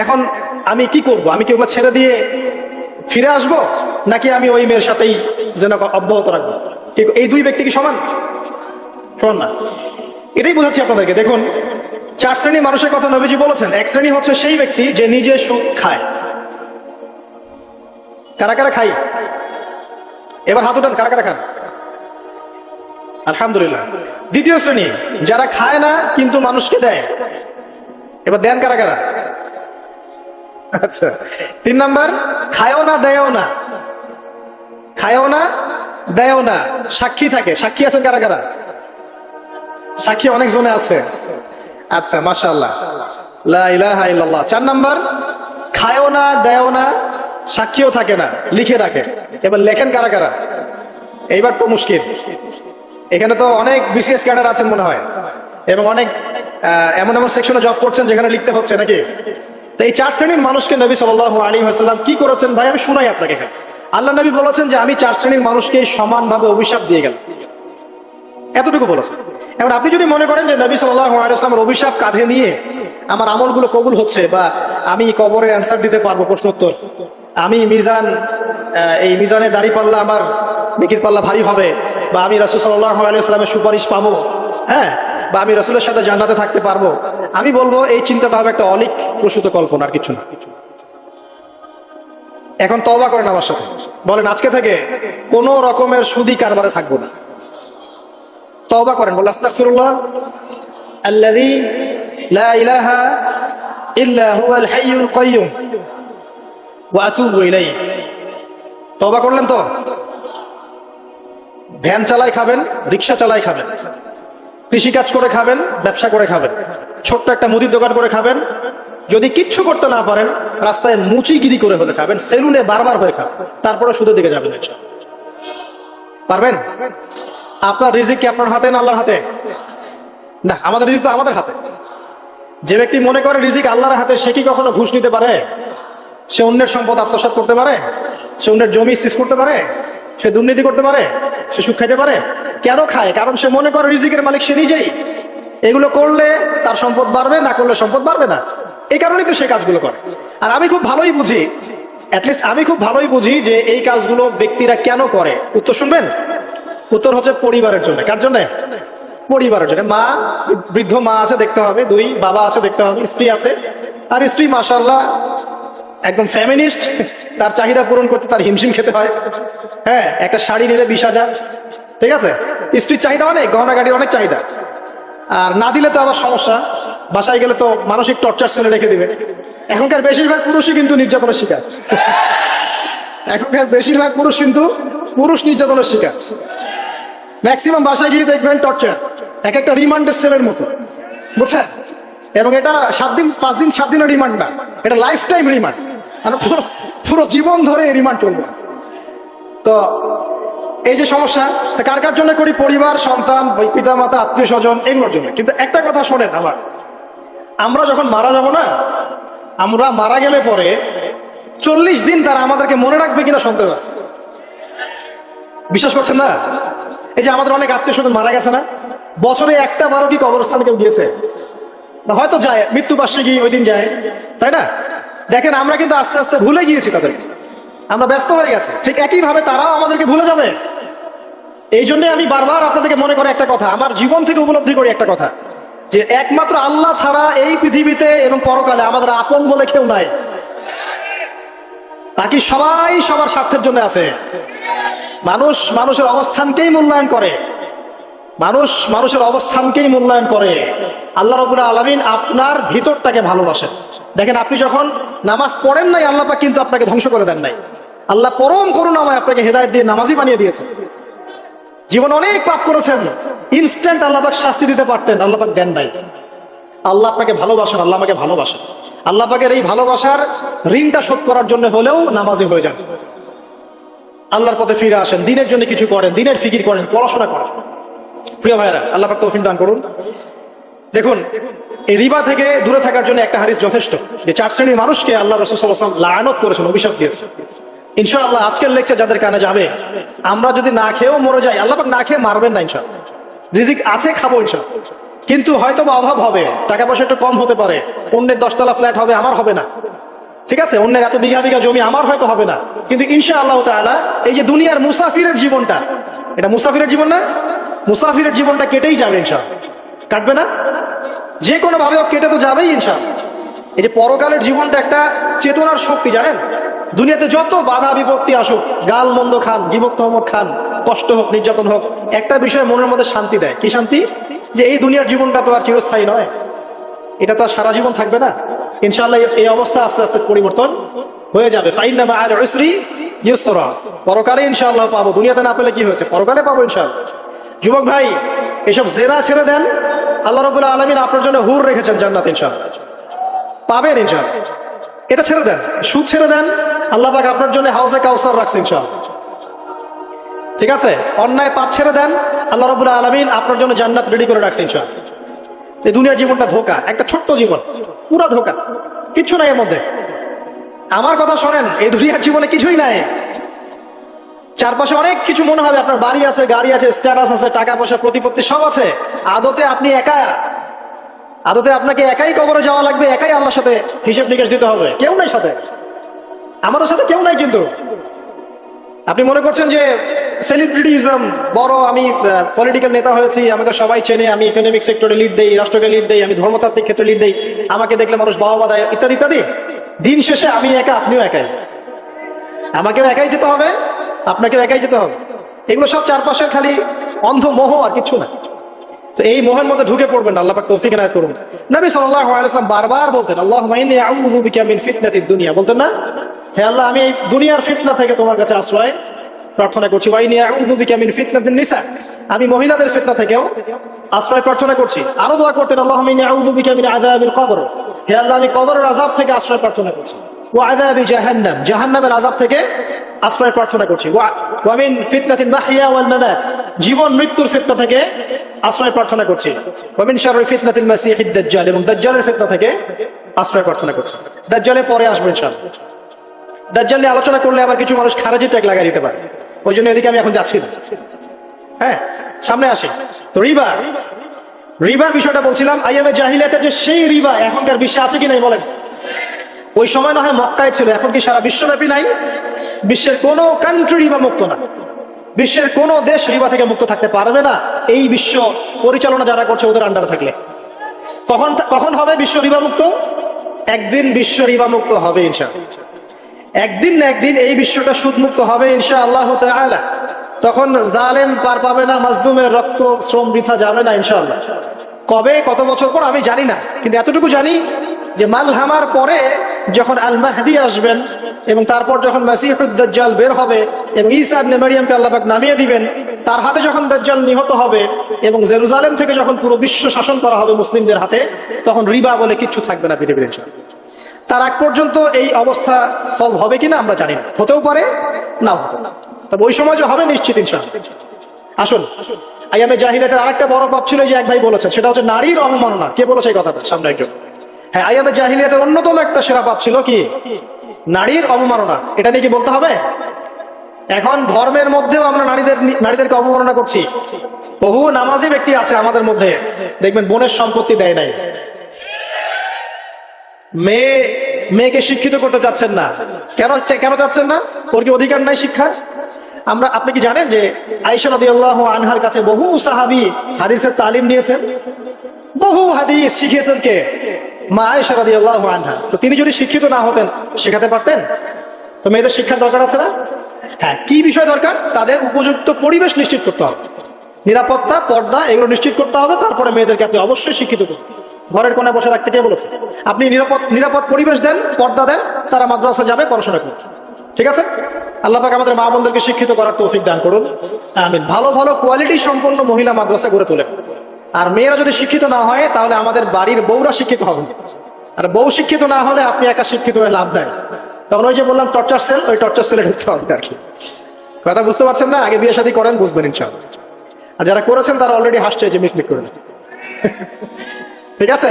এখন আমি কি করব? আমি কি ওগুলো ছেড়ে দিয়ে ফিরে আসবো, নাকি আমি ওই মেয়ের সাথেই যেন অব্যাহত রাখবো? এই দুই ব্যক্তি কি সমান? সমান না। এটাই বোঝাচ্ছি আপনাদেরকে। দেখুন, 4 শ্রেণী মানুষের কথা নবীজি বলেছেন। এক শ্রেণী হচ্ছে সেই ব্যক্তি যে নিজে সুদ খায়। কারা কারা খাই? এবার হাত উঠান, কারা কারা খান? আলহামদুলিল্লাহ। দ্বিতীয় শ্রেণী যারা খায় না কিন্তু মানুষকে দেয়। এবার দেন কারা কারা? আচ্ছা। 3 নাম্বার, খায়ও না দেয়ও না, খায়ও না দেয়ও না, সাক্ষী থাকে। সাক্ষী আছেন কারা কারা? সাক্ষী অনেক জনে আছে। আচ্ছা, মাশাআল্লাহ, লা ইলাহা ইল্লাল্লাহ। 4 নাম্বার, খায়ও না, দেয়ও না, সাক্ষীও থাকে না, লিখে রাখে। এবার লেখেন কারা কারা? এইবার তো মুশকিল। এখানে তো অনেক বিসিএস ক্যাডার আছেন মনে হয়, এবং অনেক এমন এমন সেকশনে জব করছেন যেখানে লিখতে হচ্ছে নাকি। তো এই 4 শ্রেণীর মানুষকে নবী সাল্লাল্লাহু আলাইহি ওয়াসাল্লাম কি করেছেন ভাই, আমি শুনাই আপনাকে। আল্লাহ নবী বলেছেন যে আমি 4 শ্রেণীর মানুষকে সমানভাবে অভিশাপ দিয়ে গেলাম, এতটুকু বলেছেন। এবার আপনি যদি মনে করেন যে নবী সাল্লাল্লাহু আলাইহি ওয়াসাল্লামের অভিশাপ কাঁধে নিয়ে আমার আমলগুলো কবুল হচ্ছে, বা আমি কবরের অ্যান্সার দিতে পারবো, প্রশ্ন উত্তর, আমি মিজান, এই মিজানের দাড়ি পাল্লা, আমার নেকির পাল্লা ভারী হবে, বা আমি রাসূল সাল্লাল্লাহু আলাইহি ওয়াসাল্লামের সুপারিশ পাবো, হ্যাঁ, বা আমি রাসূলের সাথে জান্নাতে থাকতে পারবো, আমি বলবো এই চিন্তাটা হবে একটা অলিক প্রসূত কল্পনা, আর কিছু না। এখন তওবা করেন আমার সাথে, বলেন আজকে থেকে কোন রকমের সুদী কারবারে থাকবো না। তওবা করেন, বলেন আস্তাগফিরুল্লাহ আল্লাযী লা ইলাহা ইল্লা হুয়াল হাইয়ুল কাইয়্যুম ওয়া আতুবু ইলাইহি। তওবা করলেন তো? ভ্যান চালাই খাবেন, রিকশা চালাই খাবেন, কৃষিকাজ করে খাবেন, ব্যবসা করে খাবেন, ছোট্ট একটা মুদির দোকান করে খাবেন, যদি কিচ্ছু করতে না পারেন রাস্তায় মুচিগিরি করে হলে খাবেন, সেলুনে বারবার হয়ে খাবেন, তারপরে সুদের দিকে যাবেন। পারবেন? আপনার রিজিক কি আপনার হাতে না আল্লাহর হাতে? না, আমাদের রিজিক তো আমাদের হাতে। যে ব্যক্তি মনে করে রিজিক আল্লাহর হাতে, সে কি কখনো ঘুষ নিতে পারে? সে অন্যের সম্পদ আত্মসাৎ করতে পারে? সে অন্যের জমি সিজ করতে পারে? সে দুর্নীতি করতে পারে? সে সুদ খাইতে পারে? কেন খায়? কারণ সে মনে করে রিজিকের মালিক সে নিজেই। এগুলো করলে তার সম্পদ বাড়বে, না করলে সম্পদ বাড়বে না, এই কারণেই তো সে কাজগুলো করে। আর আমি খুব ভালোই বুঝি, অ্যাটলিস্ট আমি খুব ভালোই বুঝি যে এই কাজগুলো ব্যক্তিরা কেন করে। উত্তর শুনবেন? উত্তর হচ্ছে পরিবারের জন্য। কার জন্য? পরিবারের জন্য। মা, বৃদ্ধ মা আছে দেখতে হবে, 2 বাবা আছে দেখতে হবে, স্ত্রী আছে, আর স্ত্রী মাশাআল্লাহ একদম ফেমিনিস্ট, তার চাহিদা পূরণ করতে তার হিমশিম খেতে হয়। হ্যাঁ, একটা শাড়ি নিলে 20,000, ঠিক আছে, স্ত্রীর চাহিদা অনেক, গহনা গাড়ির অনেক চাহিদা। আর না দিলে তো আবার সমস্যা, বাসায় গেলে তো মানসিক টর্চার সেলে রেখে দিবে। এখনকার বেশিরভাগ পুরুষই কিন্তু নির্যাতনের শিকার। এখনকার বেশিরভাগ পুরুষ কিন্তু নির্যাতনের শিকার। ম্যাক্সিমাম বাসায় গিয়ে দেখবেন টর্চার, এক একটা রিমান্ডের সেলের মতো, বুঝছেন? এবং এটা 7 দিন 5 দিন 7 দিনের রিমান্ড না, এটা লাইফ টাইম রিমান্ড, মানে পুরো জীবন ধরে রিমান্ড চলবে। তো এই যে সমস্যা, কার কার জন্য করি? পরিবার, সন্তান, পিতা মাতা, আত্মীয় স্বজন, এগুলোর জন্য। কিন্তু একটা কথা শোনেন, আমরা যখন মারা যাব না, আমরা মারা গেলে পরে 40 দিন তারা আমাদেরকে মনে রাখবে কিনা সন্দেহ আছে। বিশ্বাস করছেন না? এই যে আমাদের অনেক আত্মীয় স্বজন মারা গেছে না, বছরে 1টা-বারো কি কবরস্থানে কেউ গিয়েছে? হয়তো যায়, মৃত্যুবার্ষিকী ওই দিন যায়, তাই না? দেখেন আমরা কিন্তু আস্তে আস্তে ভুলে গিয়েছি তাদের, আমরা ব্যস্ত হয়ে গেছে। ঠিক একইভাবে তারাও আমাদেরকে ভুলে যাবে। এই জন্য আমি বারবার আপনাদেরকে মনে করে একটা কথা, আমার জীবন থেকে উপলব্ধি করি একটা কথা, যে একমাত্র আল্লাহ ছাড়া এই পৃথিবীতে এবং পরকালে আমাদের আপন বলে কেউ নাই। বাকি সবাই সবার স্বার্থের জন্য আছে। মানুষ মানুষের অবস্থানকেই মূল্যায়ন করে, মানুষের অবস্থানকেই মূল্যায়ন করে। আল্লাহ রাব্বুল আলামিন আপনার ভিতরটাকে ভালোবাসেন। দেখেন, আপনি যখন নামাজ পড়েন নাই, আল্লাহ পাক কিন্তু আপনাকে ধ্বংস করে দেন নাই। আল্লাহ পরম করুণাময় আপনাকে হেদায়েত দিয়ে নামাজি বানিয়ে দিয়েছেন। জীবন অনেক পাপ করেছেন, ইনস্ট্যান্ট আল্লাহ পাক শাস্তি দিতে পারতেন, আল্লাহ পাক দেন নাই। আল্লাহ আপনাকে ভালোবাসেন, আল্লাহ আমাকে ভালোবাসেন। আল্লাহ পাকের এই ভালোবাসার ঋণটা শোধ করার জন্য হলেও নামাজি হয়ে যান, আল্লাহর পথে ফিরে আসেন, দিনের জন্য কিছু করেন, দিনের ফিকির করেন, পড়াশোনা করেন। প্রিয় ভাইরা, আল্লাহ পাক তৌফিক দান করুন। দেখুন, এই রিবা থেকে দূরে থাকার জন্য একটা হাদিস যথেষ্ট, যে 4 শ্রেণীর মানুষকে আল্লাহ রাসূল সাল্লাল্লাহু আলাইহি ওয়াসাল্লাম লাআনত করেছেন, অভিশাপ দিয়েছেন। ইনশাআল্লাহ আজকের লেকচার যাদের কানে যাবে, আমরা যদি না খেয়েও মরে যাই, আল্লাহ পাক না খেয়ে মারবেন না ইনশাআল্লাহ। রিজিক আছে, খাবো ইনশাআল্লাহ, কিন্তু হয়তো বা অভাব হবে, টাকা পয়সা একটু কম হতে পারে, অন্যের 10 তলা ফ্ল্যাট হবে, আমার হবে না, ঠিক আছে, অন্যের এত বিঘা বিঘা জমি আমার হয়তো হবে না, কিন্তু ইনশাআল্লাহ তাআলা এই যে দুনিয়ার মুসাফিরের জীবনটা, এটা মুসাফিরের জীবন না, মুসাফিরের জীবনটা কেটেই যাবে ইনশাআল্লাহ। কাটবে না? যে কোনো ভাবে কেটে তো যাবেই ইনশাআল্লাহ। এই যে পরকালের জীবনটা একটা চেতনার শক্তি, জানেন? দুনিয়াতে যত বাধা বিপত্তি আসুক, গাল মন্দ খান, গীবত তহমত খান, কষ্ট হোক, নির্যাতন হোক, একটা বিষয় মনের মধ্যে শান্তি দেয়। কি শান্তি? যে এই দুনিয়ার জীবনটা তো আর চিরস্থায়ী নয়, এটা তো আর সারা জীবন থাকবে না। ইনশাআল্লাহ এই অবস্থা আস্তে আস্তে পরিবর্তন হয়ে যাবে। ফাইন্না মা'আল উসরি ইউসরা, পরকালে ইনশাআল্লাহ পাবো। দুনিয়াতে না পেলে কি হয়েছে, পরকালে পাবো ইনশাআল্লাহ। যুবক ভাই, এসব জেনা ছেড়ে দেন, আল্লাহ রাব্বুল আলামিন আপনার জন্য হুর রেখেছেন জান্নাত, ইনশাআল্লাহ পাবেন ইনশাআল্লাহ। এটা ছেড়ে দেন, সুদ ছেড়ে দেন, আল্লাহ পাক আপনার জন্য হাউজে কাউসার রাখছে ইনশাআল্লাহ। ঠিক আছে, অন্যায় পাপ ছেড়ে দেন, আল্লাহ রাব্বুল আলামিন আপনার জন্য জান্নাত রেডি করে রাখছে ইনশাআল্লাহ। এই দুনিয়ার জীবনটা ধোঁকা, একটা ছোট্ট জীবন, পুরো ধোঁকা, কিচ্ছু নাই এর মধ্যে। আমার কথা শোনেন, এই দুনিয়ার জীবনে কিছুই নাই। চারপাশে অনেক কিছু মনে হবে, আপনার বাড়ি আছে, গাড়ি আছে, স্ট্যাটাস আছে, টাকা পয়সা, প্রতিপত্তি সব আছে। আদতে আপনি একা, আদতে আপনাকে একাই কবরে যাওয়া লাগবে, একাই আল্লাহর সাথে হিসেব নিকেশ দিতে হবে। কেউ নাই সাথে, আমারও সাথে কেউ নাই। কিন্তু আপনি মনে করছেন যে সেলিব্রিটিজম বড়, আমি পলিটিক্যাল নেতা হয়েছি, আমাকে সবাই চেনে, আমি ইকোনমিক সেক্টরে লিড দেই, রাষ্ট্রকে লিড দেই, আমি ধর্মতাত্ত্বিক ক্ষেত্রে লিড দেই, আমাকে দেখলে মানুষ বাহবা দেয়, ইত্যাদি ইত্যাদি। দিন শেষে আমি একা, আপনিও একাই, আমাকেও একাই যেতে হবে, আপনাকেও একাই যেতে হবে। এগুলো সব চারপাশের খালি অন্ধ মোহ, আর কিছু না। তো এই মোহের মধ্যে ঢুকে পড়বেন না, আল্লাহ পাক তৌফিক এনায়েত করুন। নবী সাল্লাল্লাহু আলাইহি ওয়াসাল্লাম বারবার বলতেন, আল্লাহুম্মা ইন্নী আউযু বিকা মিন ফিতনাতিদ দুনিয়া, বলতেন না, হে আল্লাহ আমি এই দুনিয়ার ফিতনা থেকে তোমার কাছে আশ্রয় প্রার্থনা করছি। ওয়া ইন্নী আউযু বিকা মিন ফিতনাতিন নিসা, আমি মহিলাদের ফিতনা থেকেও আশ্রয় প্রার্থনা করছি। আরো দোয়া করতেন, আল্লাহুম্মা ইন্নী আউযু বিকা মিন আযাবিল কবর, হে আল্লাহ আমি কবরের আযাব থেকে আশ্রয় প্রার্থনা করছি। ওয়া আযাবি জাহান্নাম, জাহান্নামের আযাব থেকে আশ্রয় প্রার্থনা করছি। ওয়া মিন ফিতনাতিল মাহইয়া ওয়াল মামাত, জীবন মৃত্যুর ফিতনা থেকে আশ্রয় প্রার্থনা করছি। ওয়া মিন শাররি ফিতনাতিল মাসিহিদ দাজ্জাল, এবং দাজ্জালের ফিতনা থেকে আশ্রয় প্রার্থনা করছি। দাজ্জালে পরে আসবে ইনশাআল্লাহ। দাজ্জাল নিয়ে আলোচনা করলে আবার কিছু মানুষ খারাজি ট্যাগ লাগাই দিতে পারে, ওই জন্য এদিকে আমি এখন যাচ্ছি না। হ্যাঁ, সামনে আসি। তো রিবার বিষয়টা বলছিলাম। আইয়ামে জাহিলিয়াতের যে সেই রিবা এখনকার বিশ্বে আছে কি নাই বলেন? ওই সময় না হয় মক্কায় ছিল, এখন কি সারা বিশ্বব্যাপী নাই? বিশ্বের কোনো কান্ট্রি রিবা মুক্ত না, বিশ্বের কোনো দেশ রিবা থেকে মুক্ত থাকতে পারবে না, এই বিশ্ব পরিচালনা যারা করছে ওদের আন্ডারে থাকলে। কখন হবে বিশ্ব রিবা মুক্ত? একদিন বিশ্ব রিবা মুক্ত হবে ইনশাআল্লাহ। একদিন না একদিন এই বিশ্বটা সুদ মুক্ত হবে ইনশাআল্লাহ তাআলা। তখন জালেম পার পাবে না, মাজলুমের রক্ত শ্রম বৃথা যাবে না ইনশাআল্লাহ। কবে, কত বছর পর আমি জানি না, কিন্তু এতটুকু জানি যে মালহামার পরে যখন আল মাহদি আসবেন, এবং তারপর যখন মাসিহুদ দাজ্জাল বের হবে, এবং ঈসা ইবনে মারইয়ামকে আল্লাহ পাক নামিয়ে দিবেন, তার হাতে যখন দাজ্জাল নিহত হবে, এবং জেরুজালেম থেকে যখন পুরো বিশ্ব শাসন করা হবে মুসলিমদের হাতে, তখন রিবা বলে কিচ্ছু থাকবে না পৃথিবীর ইনশাআল্লাহ। তার আগ পর্যন্ত এই অবস্থা সলভ হবে কিনা আমরা জানি না, হতেও পারে নাও হতে, তবে ওই সময় যে হবে নিশ্চিত ইনশাআল্লাহ। আসুন, আইয়ামে জাহিলিয়াতের আরেকটা বড় পাপ ছিল যে এক ভাই বলেছেন, সেটা হচ্ছে নারীর অবমাননা। কে বলেছে এই কথাটা? সামনে একজন। হ্যাঁ, আইয়ামে জাহিলিয়াতের অন্যতম একটা সেরা পাপ ছিল কি? নারীর অবমাননা। এটা নিয়ে কি বলতে হবে? এখন ধর্মের মধ্যেও আমরা নারীদেরকে অবমাননা করছি। বহু নামাজি ব্যক্তি আছে আমাদের মধ্যে, দেখবেন বোনের সম্পত্তি দেয় নাই, মেয়েকে শিক্ষিত করতে চাচ্ছেন না। কেন চাচ্ছেন না? ওর কি অধিকার নাই শিক্ষার? আপনি কি জানেন যে আয়েশা রাদিয়াল্লাহু আনহার কাছে বহু সাহাবী হাদিসের তালিম নিয়েছেন, বহু হাদিস শিখিয়েছেন কে? মা আয়েশা রাদিয়াল্লাহু আনহা। তো তিনি যদি শিক্ষিত না হতেন শেখাতে পারতেন? তো মেয়েদের শিক্ষার দরকার আছে না? হ্যাঁ, কি বিষয় দরকার? তাদের উপযুক্ত পরিবেশ নিশ্চিত করতে হবে, নিরাপত্তা, পর্দা, এগুলো নিশ্চিত করতে হবে। তারপরে মেয়েদেরকে আপনি অবশ্যই শিক্ষিত করুন। ঘরের কোণে বসে রাখতে কে বলেছে? আপনি নিরাপদ পরিবেশ দেন, পর্দা দেন, তারা মাদ্রাসা যাবে, পড়াশোনা করবে। ঠিক আছে? আল্লাহ পাক আমাদের মা বোনদেরকে শিক্ষিত করার তৌফিক দান করুন, আমিন। ভালো ভালো কোয়ালিটি সম্পন্ন মহিলা মাদ্রাসা গড়ে তোলেন। আর মেয়েরা যদি শিক্ষিত না হয় তাহলে আমাদের বাড়ির বউরা শিক্ষিত হবে। আর বউ শিক্ষিত না হলে আপনি একা শিক্ষিত হয়ে লাভ নাই। তখন ওই যে বললাম টর্চার সেল, ওই টর্চার সেলে ঢুকতে হবে আর কি। কথা বুঝতে পারছেন না? আগে বিয়ে শাদী করেন, বুঝবেন ইনশাআল্লাহ। আর যারা করেছেন তারা অলরেডি হাসছে যে মিটমিট করে। ঠিক আছে?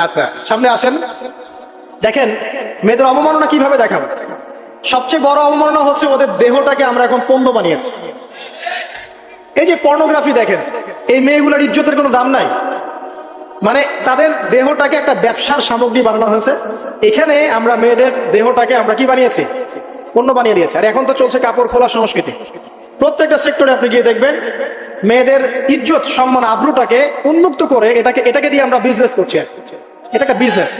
আচ্ছা, সামনে আসেন। দেখেন মেয়েদের অবমাননা কিভাবে দেখাবো। সবচেয়ে বড় অবমাননা হচ্ছে ওদের দেহটাকে আমরা এখন পণ্য বানিয়েছি। এই যে পর্নোগ্রাফি দেখেন, এই মেয়েগুলোর ইজ্জতের কোনো দাম নাই। মানে তাদের দেহটাকে একটা ব্যবসার সামগ্রী বানানো হয়েছে। এখানে আমরা মেয়েদের দেহটাকে আমরা কি বানিয়েছি? পণ্য বানিয়ে দিয়েছি। আর এখন তো চলছে কাপড় খোলা সংস্কৃতি। প্রত্যেকটা সেক্টরে আপনি গিয়ে দেখবেন মেয়েদের ইজ্জত, সম্মান, আব্রুটাকে উন্মুক্ত করে এটাকে দিয়ে আমরা বিজনেস করছি। এটা একটা বিজনেস।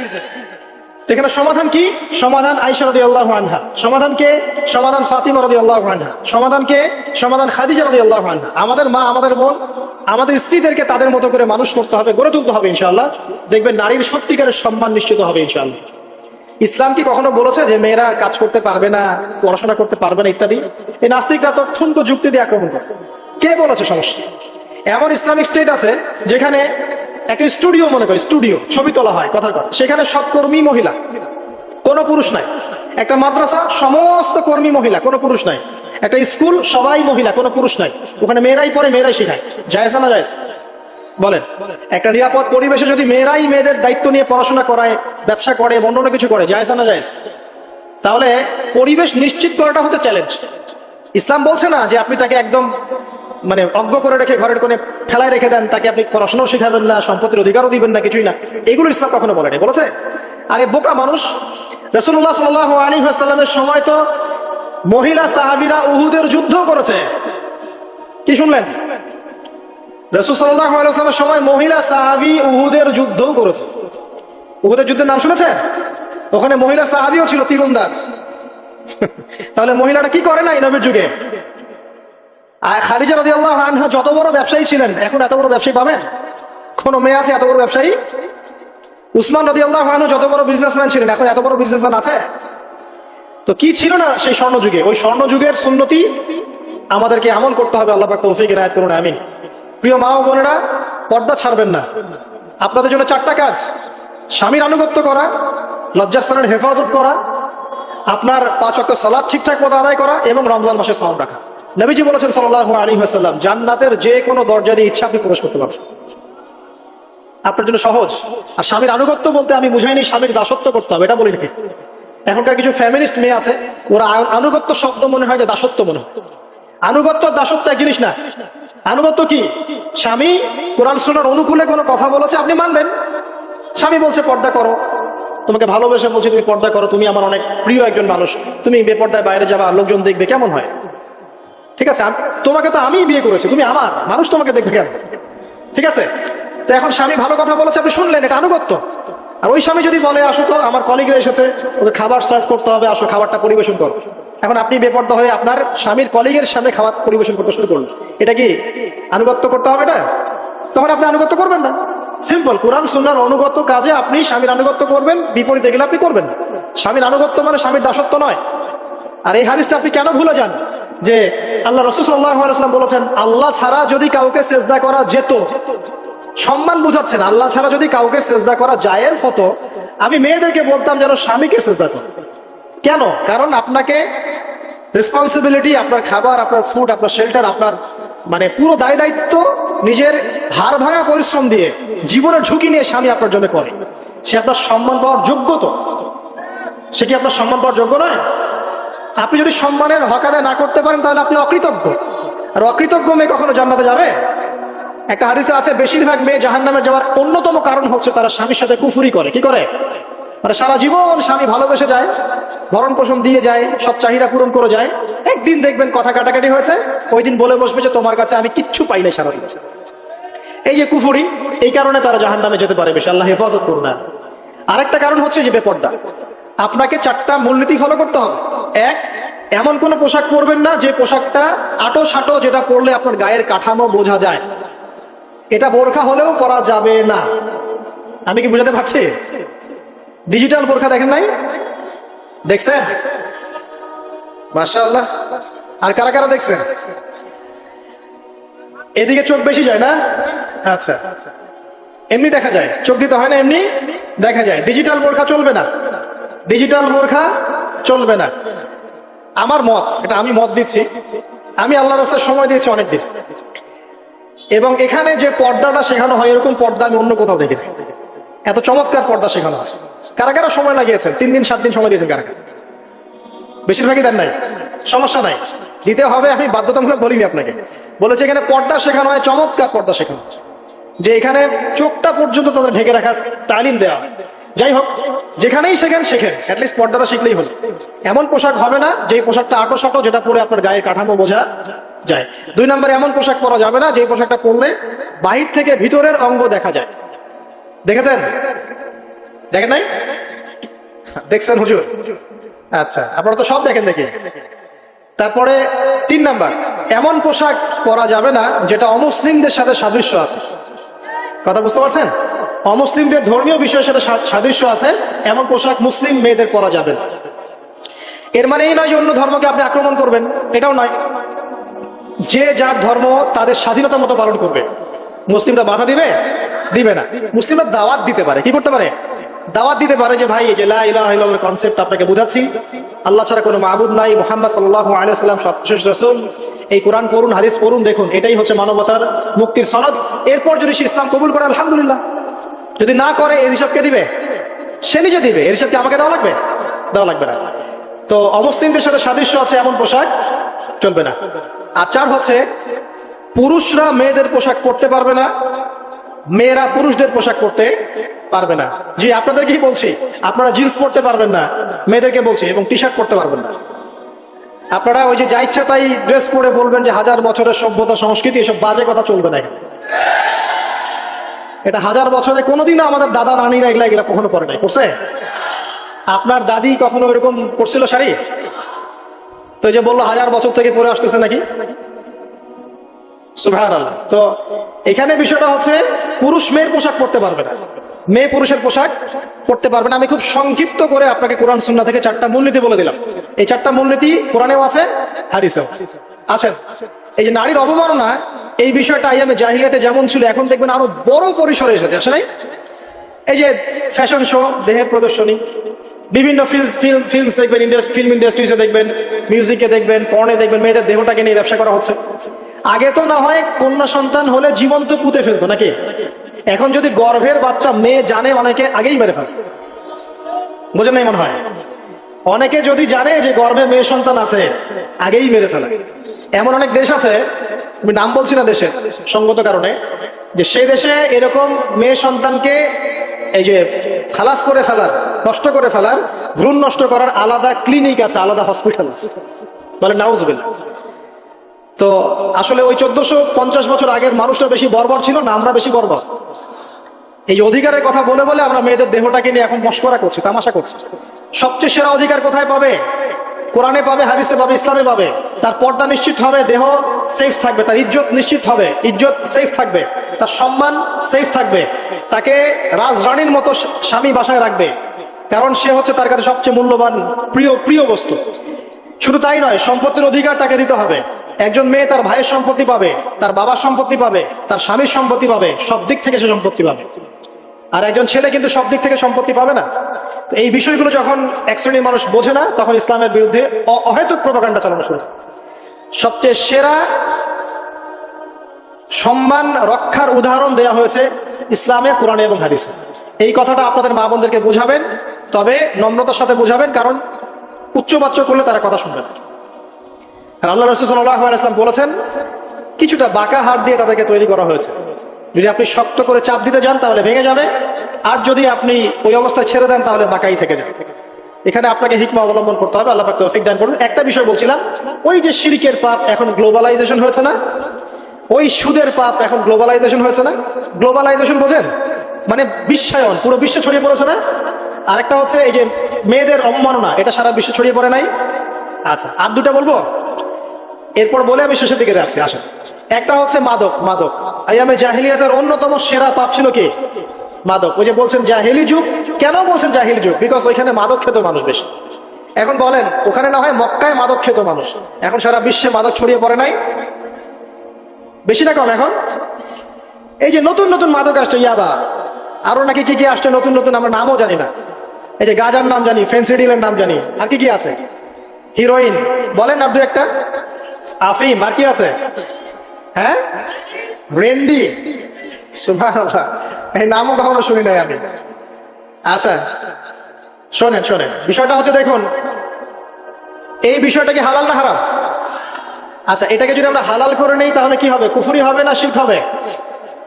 এখানে সমাধান কি? সমাধান আয়েশা রাদিয়াল্লাহু আনহা। সমাধান কে? সমাধান ফাতিমা রাদিয়াল্লাহু আনহা। সমাধান কে? সমাধান খাদিজা রাদিয়াল্লাহু আনহা। আমাদের মা, আমাদের বোন, আমাদের স্ত্রীদেরকে তাদের মতো করে মানুষ করতে হবে, গড়ে তুলতে হবে ইনশাআল্লাহ। দেখবেন নারীর সত্যিকারের সম্মান নিশ্চিত হবে ইনশাআল্লাহ। ইসলাম কি কখনো বলেছে যে মেয়েরা কাজ করতে পারবে না, পড়াশোনা করতে পারবে না ইত্যাদি? এই নাস্তিকরা তো ঠুনকো যুক্তি দিয়ে আক্রমণ করে। কে বলেছে? সমস্যা এমন ইসলামিক স্টেট আছে যেখানে একটা স্টুডিও, মনে করি স্টুডিও, ছবি তোলা হয় কথার কথা, সেখানে সব কর্মী মহিলা, কোনো পুরুষ নাই। একটা মাদ্রাসা, সমস্ত কর্মী মহিলা, কোনো পুরুষ নাই। একটা স্কুল, সবাই মহিলা, কোনো পুরুষ নাই। ওখানে মেয়েরাই পড়ে, মেয়েরাই শেখায়। জায়েজ না জায়েজ বলেন? একটা নিরাপদ পরিবেশে যদি মেয়েরাই মেয়েদের দায়িত্ব নিয়ে পড়াশোনা করায়, ব্যবসা করে, অন্য কিছু করে, জায়েজ না জায়েজ? তাহলে পরিবেশ নিশ্চিত করাটা হচ্ছে চ্যালেঞ্জ। ইসলাম বলছে না যে আপনি তাকে একদম মানে অজ্ঞ করে রেখে ঘরের কোণে ফেলায় রেখে দেন, তাকে আপনি পড়াশোনাও শেখাবেন না, সম্পত্তির অধিকারও দিবেন না, কিছুই না। এগুলো ইসলাম কখনো বলেনি। বলেছে আরে বোকা মানুষ, রাসূলুল্লাহ সাল্লাল্লাহু আলাইহি ওয়াসাল্লামের সময় তো মহিলা সাহাবীরা উহুদের যুদ্ধ করেছে। কি শুনলেন? রাসূল সাল্লাল্লাহু আলাইহি ওয়াসাল্লামের সময় মহিলা সাহাবী উহুদের যুদ্ধও করেছে। উহুদের যুদ্ধের নাম শুনেছেন? ওখানে মহিলা সাহাবীও ছিল, তীরন্দাজ। তাহলে মহিলাটা কি করে নাই নবীর যুগে? আর খাদিজা রাদিয়াল্লাহু আনহা যত বড় ব্যবসায়ী ছিলেন, এখন এত বড় ব্যবসায়ী পাবেন? কোন মেয়ে আছে এত বড় ব্যবসায়ী? উসমান রাদিয়াল্লাহু আনহু যত বড় বিজনেসম্যান ছিলেন, এখন এত বড় বিজনেসম্যান আছে? তো কি ছিল না সেই স্বর্ণ যুগে? ওই স্বর্ণ যুগের সুন্নতি আমাদেরকে আমল করতে হবে। আল্লাহ পাক তৌফিক ইনায়াত করুন, আমিন। প্রিয় মা ও বোনেরা, পর্দা ছাড়বেন না। আপনাদের জন্য 4টা কাজ: স্বামীর আনুগত্য করা, লজ্জাস্থানের হেফাজত করা, আপনার 5 ওয়াক্ত সালাত ঠিকঠাক মতো আদায় করা, এবং রমজান মাসে সাওম রাখা। নবীজি বলেছেন সাল্লাল্লাহু আলাইহি ওয়াসাল্লাম, জান্নাতের যে কোনো দরজা দিয়ে ইচ্ছা আপনি প্রবেশ করতে পারবেন। আপনার জন্য সহজ। আর স্বামীর আনুগত্য বলতে আমি বুঝাইনি স্বামীর দাসত্ব করতে হবে, এটা বলি নাকি। এখনকার কিছু ফ্যামিলিস্ট মেয়ে আছে, ওরা আনুগত্য শব্দ মনে হয় যে দাসত্ব মনে হয়। আনুগত্য দাসত্ব এক জিনিস না। আনুগত্য কি? স্বামী কোরআন সুন্নাহর অনুকূলে কোনো কথা বলেছে, আপনি মানবেন। স্বামী বলছে পর্দা করো, তোমাকে ভালোবেসে বলছে তুমি পর্দা করো, তুমি আমার অনেক প্রিয় একজন মানুষ, তুমি বেপর্দায় বাইরে যাবা, লোকজন দেখবে, কেমন হয়? ঠিক আছে, তোমাকে তো আমি বিয়ে করেছি, তুমি আমার মানুষ, তোমাকে দেখবে কেন? ঠিক আছে, তো এখন স্বামী ভালো কথা বলেছে, আপনি শুনলেন, এটা আনুগত্য। আর ওই স্বামী যদি বলে আসো তো আমার কলিগরা এসেছে, ওকে খাবার সার্ভ করতে হবে, আসো খাবারটা পরিবেশন করো, এখন আপনি বেপর্দা হয়ে আপনার স্বামীর কলিগের সামনে খাবার পরিবেশন করতে শুরু করলেন, এটা কি আনুগত্য করতে হবে? এটা তখন আপনি আনুগত্য করবেন না। সিম্পল, কোরআন সুন্নাহর অনুগত্য কাজে আপনি স্বামীর আনুগত্য করবেন, বিপরীতে গেলে আপনি করবেন না। স্বামীর আনুগত্য মানে স্বামীর দাসত্ব নয়। আর এই হাদিসটা আপনি কেন ভুলে যান যে আল্লাহ রাসূল সাল্লাল্লাহু আলাইহি ওয়াসাল্লাম বলেছেন, আল্লাহ ছাড়া যদি কাউকে সেজদা করা যেত, সম্মান বুঝাচ্ছেন, আল্লাহ ছাড়া যদি কাউকে সেজদা করা জায়েজ হতো, আমি মেয়েদেরকে বলতাম যেন স্বামীকে সেজদা করো। কেন? কারণ আপনাকে রেসপন্সিবিলিটি, আপনার খাবার, আপনার ফুড, আপনার শেল্টার, আপনার মানে পুরো দায় দায়িত্ব নিজের হাড় ভাঙা পরিশ্রম দিয়ে, জীবনের ঝুঁকি নিয়ে স্বামী আপনার জন্য করে। সে আপনার সম্মান পাওয়ার যোগ্য তো? সে কি আপনার সম্মান পাওয়ার যোগ্য নয়? আপনি যদি সম্মানের হক আদায় না করতে পারেন, তাহলে আপনি অকৃতজ্ঞ। আর অকৃতজ্ঞ মেয়ে কখনো জান্নাতে যাবে? একটা হাদিসে আছে, বেশিরভাগ মেয়ে জাহান্নামে যাওয়ার অন্যতম কারণ হচ্ছে তারা স্বামীর সাথে কুফরি করে। কি করে? মানে সারা জীবন স্বামী ভালোবেসে যায়, ভরণ পোষণ দিয়ে যায়, সব চাহিদা পূরণ করে যায়, একদিন দেখবেন কথা কাটাকাটি হয়েছে, ওই দিন বলে বসবে যে তোমার কাছে আমি কিচ্ছু পাই নাই সারাদিন। এই যে কুফরি, এই কারণে তারা জাহান্নামে যেতে পারে বেশি। আল্লাহ হেফাজত করুন না। আরেকটা কারণ হচ্ছে যে বেপর্দা। আপনাকে 4টা মূলনীতি ফলো করতে হবে। 1, এমন কোন পোশাক পরবেন না যে পোশাকটা আটো সাটো, যেটা পরলে আপনার গায়ের কাঠামো বোঝা যায়। এটা বোরখা হলেও পরা যাবে না। আমি কি বুঝাতে পারছি? ডিজিটাল বোরখা দেখেন নাই? দেখছেন? মাশাআল্লাহ। আর কারা কারা দেখছেন? এদিকে চোখ বেশি যায় না? আচ্ছা, এমনি দেখা যায়, চোখ দিতে হয় না, এমনি দেখা যায়। ডিজিটাল বোরখা চলবে না, ডিজিটাল বোরখা চলবে না। আমার মত, এটা আমি মত দিচ্ছি, আমি আল্লাহর রাস্তায় সময় দিয়েছি অনেকদিন, এবং এখানে যে পর্দাটা শেখানো হয় এরকম পর্দা আমি অন্য কোথাও দেখিনি। এত চমৎকার পর্দা শেখানো হয়। কারা কারা সময় লাগিয়েছেন? 3 দিন 7 দিন সময় দিয়েছেন কারা কারা? বেশিরভাগই দেন নাই। সমস্যা নাই, দিতে হবে, আমি বাধ্যতামূলক বলিনি আপনাকে। বলেছে এখানে পর্দা শেখানো হয়, চমৎকার পর্দা শেখানো হয়, যে এখানে চোখটা পর্যন্ত তাদের ঢেকে রাখার তালিম দেওয়া হয়। যাই হোক, যেখানেই শেখেন অ্যাটলিস্ট পর্দাটা শিখলেই হলো। এমন পোশাক হবে না যে পোশাকটা আটো সাটো, যেটা পরে আপনার গায়ের কাঠামো বোঝা যায়। 2 নম্বরে এমন পোশাক পরা যাবে না যে পোশাকটা পরলে বাহির থেকে ভিতরের অঙ্গ দেখা যায়। দেখেছেন? দেখেন নাই? দেখছেন হুজুর? আচ্ছা, আপনারা তো সব দেখেন দেখি। তারপরে 3 নাম্বার, এমন পোশাক পরা যাবে না যেটা অমুসলিমদের সাথে সাদৃশ্য আছে। কথা বুঝতে পারছেন? অমুসলিমদের ধর্মীয় বিষয়ের সাথে সাদৃশ্য আছে এমন পোশাক মুসলিম মেয়েদের পরা যাবে না। এর মানে এই নয় যে অন্য ধর্মকে আপনি আক্রমণ করবেন, এটাও নয়। যে যার ধর্ম তাদের স্বাধীনতা মতো পালন করবে। মুসলিমরা বাধা দিবে? দিবে না। মুসলিমরা দাওয়াত দিতে পারে। কি করতে পারে? দাওয়াত দিতে পারে যে ভাই এই যে লা ইলাহা ইল্লাল্লাহর কনসেপ্ট আপনাকে বুঝাচ্ছি, আল্লাহ ছাড়া কোনো মাবুদ নাই, মুহাম্মদ সাল্লাল্লাহু আলাইহি ওয়াসাল্লাম সর্বশেষ রাসূল, এই কোরআন পড়ুন, হাদিস পড়ুন, দেখুন এটাই হচ্ছে মানবতার মুক্তির সনদ। এরপর যদি সে ইসলাম কবুল করে আলহামদুলিল্লাহ, যদি না করে এর হিসাব কে দিবে? সে নিজে দিবে। এর হিসাব কি আমাকে দেওয়া লাগবে? দেওয়া লাগবে না। তো অমুসলিমদের সাথে সাদৃশ্য আছে এমন পোশাক চলবে না। আর 4 হচ্ছে পুরুষরা মেয়েদের পোশাক পরতে পারবে না, মেয়েরা পুরুষদের পোশাক পরতে পারবে না। জি, আপনাদেরকেই বলছি, আপনারা জিন্স পরতে পারবেন না, মেয়েদেরকে বলছি, এবং টি শার্ট পরতে পারবেন না। আপনারা ওই যে যা ইচ্ছা তাই ড্রেস পরে বলবেন যে 1000 বছরের সভ্যতা সংস্কৃতি, এসব বাজে কথা চলবে না। এটা 1000 বছরে কোনোদিনও আমাদের দাদা নানিরা এগুলা কখনো পরে নাই। করছে? আপনার দাদি কখনো এরকম পরছিল শাড়ি? তো এই যে বললো 1000 বছর থেকে পরে আসতেছে নাকি? সুবহানাল্লাহ। তো এখানে বিষয়টা হচ্ছে পুরুষ মেয়ের পোশাক পরতে পারবে না, মেয়ে পুরুষের পোশাক পরতে পারবে না। আমি খুব সংক্ষিপ্ত করে আপনাকে কোরআন সুন্নাহ থেকে 4টা মূলনীতি বলে দিলাম। এই 4টা মূলনীতি কোরআনেও আছে, হাদিসেও আছে। আসেন, এই যে নারীর অবমাননা, এই বিষয়টা আইয়ামে জাহিলিয়াতে যেমন ছিল, এখন দেখবেন আরো বড় পরিসরে এসেছে। আসলে এই যে ফ্যাশন শো, দেহের প্রদর্শনী, বিভিন্ন ফিল্ম দেখবেন, ফিল্ম ইন্ডাস্ট্রিজে দেখবেন, মিউজিকে দেখবেন, পর্নে দেখবেন, মেয়েদের দেহটাকে নিয়ে ব্যবসা করা হচ্ছে। আগে তো না হয় কন্যা সন্তান হলে জীবন্ত পুঁতে ফেলতো নাকি? এখন যদি গর্ভের বাচ্চা মেয়ে জানে, অনেকে আগেই মেরে ফেলে। বুঝেন নাই মনে হয়? অনেকে যদি জানে যে গর্ভে মেয়ে সন্তান আছে, আগেই মেরে ফেলে। এমন অনেক দেশ আছে, আমি নাম বলছি না দেশের সঙ্গত কারণে, যে সেই দেশে এরকম মেয়ে সন্তানকে এই যে খালাস করে ফেলার, নষ্ট করে ফেলার, ভ্রূণ নষ্ট করার আলাদা ক্লিনিক আছে, আলাদা হসপিটাল আছে। বলে নাউজুবিল্লাহ। তো আসলে ওই 1450 বছর আগের মানুষটা বেশি বর্বর ছিল না, আমরা বেশি বর্বর? এই অধিকারের কথা বলে বলে আমরা মেয়েদের দেহটাকে নিয়ে এখন মস্করা করছি, তামাশা করছি। সবচেয়ে সেরা অধিকার কোথায় পাবে? কোরআনে পাবে, হাদিসে পাবে, ইসলামে পাবে। তার পর্দা নিশ্চিত হবে, দেহ সেফ থাকবে, তার ইজ্জত নিশ্চিত হবে, ইজ্জত সেফ থাকবে, তার সম্মান সেফ থাকবে, তাকে রাজরানীর মতো স্বামী বাসায় রাখবে, কারণ সে হচ্ছে তার কাছে সবচেয়ে মূল্যবান প্রিয় বস্তু। শুধু তাই নয়, সম্পত্তির অধিকার তাকে দিতে হবে। একজন মেয়ে তার ভাইয়ের সম্পত্তি পাবে, তার বাবার সম্পত্তি পাবে, তার স্বামীর সম্পত্তি পাবে, সব দিক থেকে সে সম্পত্তি পাবে। আর একজন ছেলে কিন্তু সব দিক থেকে সম্পত্তি পাবে না। এই বিষয়গুলো যখন এক শ্রেণীর মানুষ বোঝে না, তখন ইসলামের বিরুদ্ধে অহেতুক প্রপাগান্ডা চালানো শুরু। সবচেয়ে সেরা সম্মান রক্ষার উদাহরণ দেয়া হয়েছে ইসলামে, কোরআনে এবং হাদিসে। এই কথাটা আপনাদের মা বোনদেরকে বুঝাবেন, তবে নম্রতার সাথে বুঝাবেন, কারণ উচ্চবাচ্য করলে তারা কথা শুনবে না। আর আল্লাহ রাসূল সাল্লাল্লাহু আলাইহি ওয়াসাল্লাম বলেছেন, কিছুটা বাঁকা হাত দিয়ে তাদেরকে তৈরি করা হয়েছে। যদি আপনি শক্ত করে চাপ দিতে যান তাহলে ভেঙে যাবে, আর যদি আপনি ওই অবস্থায় ছেড়ে দেন তাহলে বাঁকাই থেকে যাবে। এখানে আপনাকে হিকমা অবলম্বন করতে হবে। আল্লাহ পাক তৌফিক দান করুন। একটা বিষয় বলছিলাম, ওই যে শিরকের পাপ এখন গ্লোবালাইজেশন হয়েছে না, ওই সুদের পাপ এখন গ্লোবালাইজেশন হয়েছে না। গ্লোবালাইজেশন বোঝেন? মানে বিশ্বায়ন, পুরো বিশ্বে ছড়িয়ে পড়েছে না। আর একটা হচ্ছে এই যে মেয়েদের অবমাননা, এটা সারা বিশ্বে ছড়িয়ে পড়ে নাই? আচ্ছা, আর দুটা বলবো, এরপর বলে আমি শেষের দিকে যাচ্ছি। আসেন, একটা হচ্ছে মাদক। আইয়ামে জাহিলিয়াতের অন্যতম সেরা পাপ ছিল কি? মাদক। ওই যে বলছেন জাহিলি যুগ, কেন বলছেন জাহিলি যুগ? বিকজ ওইখানে মাদক খেত মানুষ বেশি। এখন বলেন, ওখানে না হয় মক্কায় মাদক খেত মানুষ, এখন সারা বিশ্বে মাদক ছড়িয়ে পড়ে নাই? বেশি না কম? এখন এই যে নতুন নতুন মাদক আসছে, ইয়াবা, আরো নাকি কি আসছে নতুন নতুন, আমরা নামও জানি না। এই যে গাজার নাম জানি, ফেন্সিডিলের নাম জানি, আর কি আছে, হিরোইন বলেন আর দু একটা, আফিম, আর কি আছে? হ্যাঁ, ব্রেন্ডি, সুবহানাল্লাহ, এই নামও কখনো শুনি নাই আমি। আচ্ছা শোনেন, বিষয়টা হচ্ছে, দেখুন এই বিষয়টা কি হালাল না হারাম? আচ্ছা, এটাকে যদি আমরা হালাল করে নেই তাহলে কি হবে? কুফরি হবে না শিরক হবে?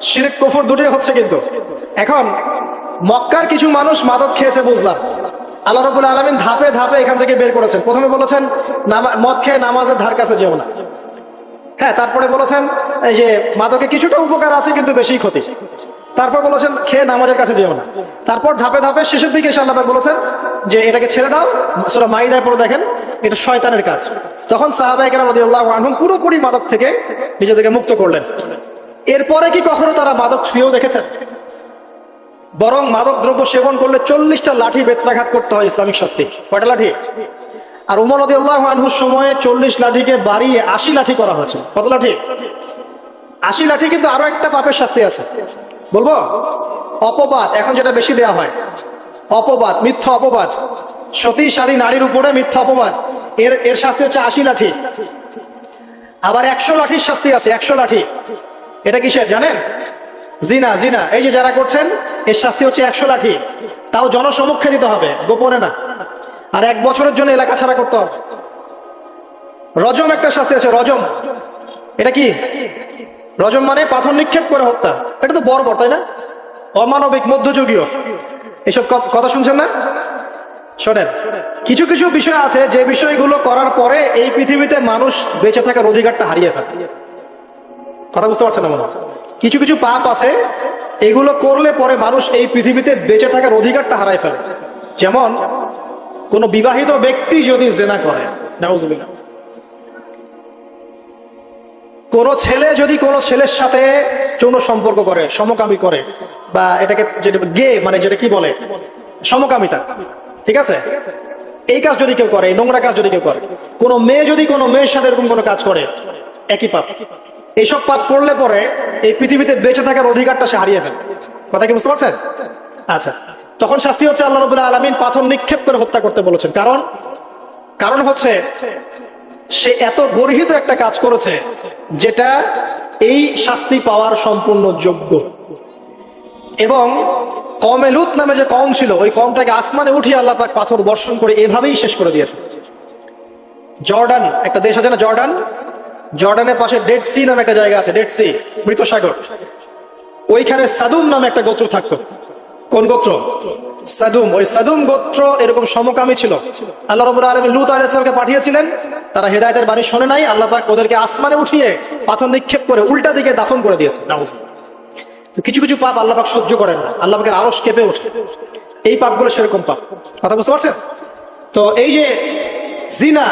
শিরক কুফর দুটোই হচ্ছে। কিন্তু এখন মক্কার কিছু মানুষ মাদক খেয়েছে বুঝলাম, আল্লাহ রাব্বুল আলামিন ধাপে ধাপে এখান থেকে বের করেছেন। প্রথমে বলেছেন মদ খেয়ে নামাজের ধার কাছে যেও না। হ্যাঁ, তারপরে বলেছেন এই যে মাদকে কিছুটা উপকার আছে কিন্তু বেশি ক্ষতি। তারপর বলেছেন খেয়ে নামাজের কাছে যেও না। তারপর ধাপে ধাপে শেষের দিকে এসে আল্লাহ পাক বলেছেন যে এটাকে ছেড়ে দাও। সূরা মাইদায় পড়ে দেখেন, এটা শয়তানের কাজ। তখন সাহাবায়ে কেরাম রাদিয়াল্লাহু আনহুম পুরোপুরি মাদক থেকে নিজেদেরকে মুক্ত করলেন। এরপরে কি কখনো তারা মাদক ছুঁয়েও দেখেছেন? বরং মাদক দ্রব্য সেবন করলে 40টা লাঠি বেত্রাঘাত করতে হয়, ইসলামিক শাস্তি। কয়টা লাঠি? আর উমর রাদিয়াল্লাহু আনহুর সময়ে 40 লাঠিকে বাড়িয়ে 80 লাঠি করা হয়েছে। কত লাঠি? 80 লাঠি। কিন্তু আরো একটা পাপের শাস্তি আছে, বলবো? অপবাদ, এখন যেটা বেশি দেয়া হয়, অপবাদ, মিথ্যা অপবাদ, সতীসাধী নারীর উপরে মিথ্যা অপবাদ, এর শাস্তি হচ্ছে 80 লাঠি। আবার 100 লাঠির শাস্তি আছে, 100 লাঠি। এটা কিসের জানেন? জিনা। জিনা, এই যে যারা করছেন, এর শাস্তি হচ্ছে 100 লাঠি। তাও জনসমক্ষে দিতে হবে, গোপনে না। আর 1 বছরের জন্য এলাকা ছাড়া করতে হবে। রজম একটা শাস্তি আছে, রজম। এটা কি? রজম মানে পাথর নিক্ষেপ করে হত্যা। এটা তো বর্বর, তাই না? অমানবিক, মধ্যযুগীয়। এসব কথা শুনছেন না? শোনেন, কিছু কিছু বিষয় আছে যে বিষয়গুলো করার পরে এই পৃথিবীতে মানুষ বেঁচে থাকার অধিকারটা হারিয়ে ফেলে। কথা বুঝতে পারছেন না মনে হয়? কিছু কিছু পাপ আছে, এগুলো করলে পরে মানুষ এই পৃথিবীতে বেঁচে থাকার অধিকারটা হারায় ফেলে। যেমন কোন বিবাহিত ব্যক্তি যদি জেনা করে, নাউজুবিল্লাহ, কোন ছেলে যদি কোন ছেলের সাথে যৌন সম্পর্ক করে, সমকামী করে, বা এটাকে যেটা গে মানে যেটা কি বলে, সমকামিতা, ঠিক আছে, এই কাজ যদি কেউ করে, এই নোংরা কাজ যদি কেউ করে, কোন মেয়ে যদি কোনো মেয়ের সাথে এরকম কোনো কাজ করে, একই পাপ। এইসব পাপ করলে পরে এই পৃথিবীতে বেঁচে থাকার অধিকারটা সে হারিয়ে ফেলে। কথা কি বুঝতে পারছেন? আচ্ছা, তখন শাস্তি হচ্ছে আল্লাহ রাব্বুল আলামিন পাথর নিক্ষেপ করে হত্যা করতে বলেছেন। কারণ হচ্ছে সে এত গর্হিত একটা কাজ করেছে যেটা এই শাস্তি পাওয়ার সম্পূর্ণ যোগ্য। এবং কওমে লূত নামে যে কওম ছিল, ওই কওমটাকে আসমানে উঠিয়ে আল্লাহ পাক পাথর বর্ষণ করে এভাবেই শেষ করে দিয়েছে। জর্ডান একটা দেশ আছে না, জর্ডান, জর্ডানের পাশে ডেড সি নামে একটা জায়গা আছে, ডেড সি, মৃত সাগর। ওইখানে সাদুম নামে একটা গোত্র থাকতো। কোন গোত্র? সাদুম। ওই সাদুম গোত্র এরকম সমকামী ছিল। আল্লাহ রাব্বুল আলামিন লূত আলাইহিস সালামকে পাঠিয়েছিলেন, তারা হেদায়েতের বাণী শোনে নাই। আল্লাহ পাক ওদেরকে আসমানে উঠিয়ে পাথর নিক্ষেপ করে উল্টা দিকে দাফন করে দিয়েছে। কিছু কিছু পাপ আল্লাহ পাক সহ্য করেন না, আল্লাহ পাকের আরশ কেঁপে ওঠে। এই পাপগুলো সেরকম পাপ। কথা বুঝতে পারছেন? তো এই যে জিনা,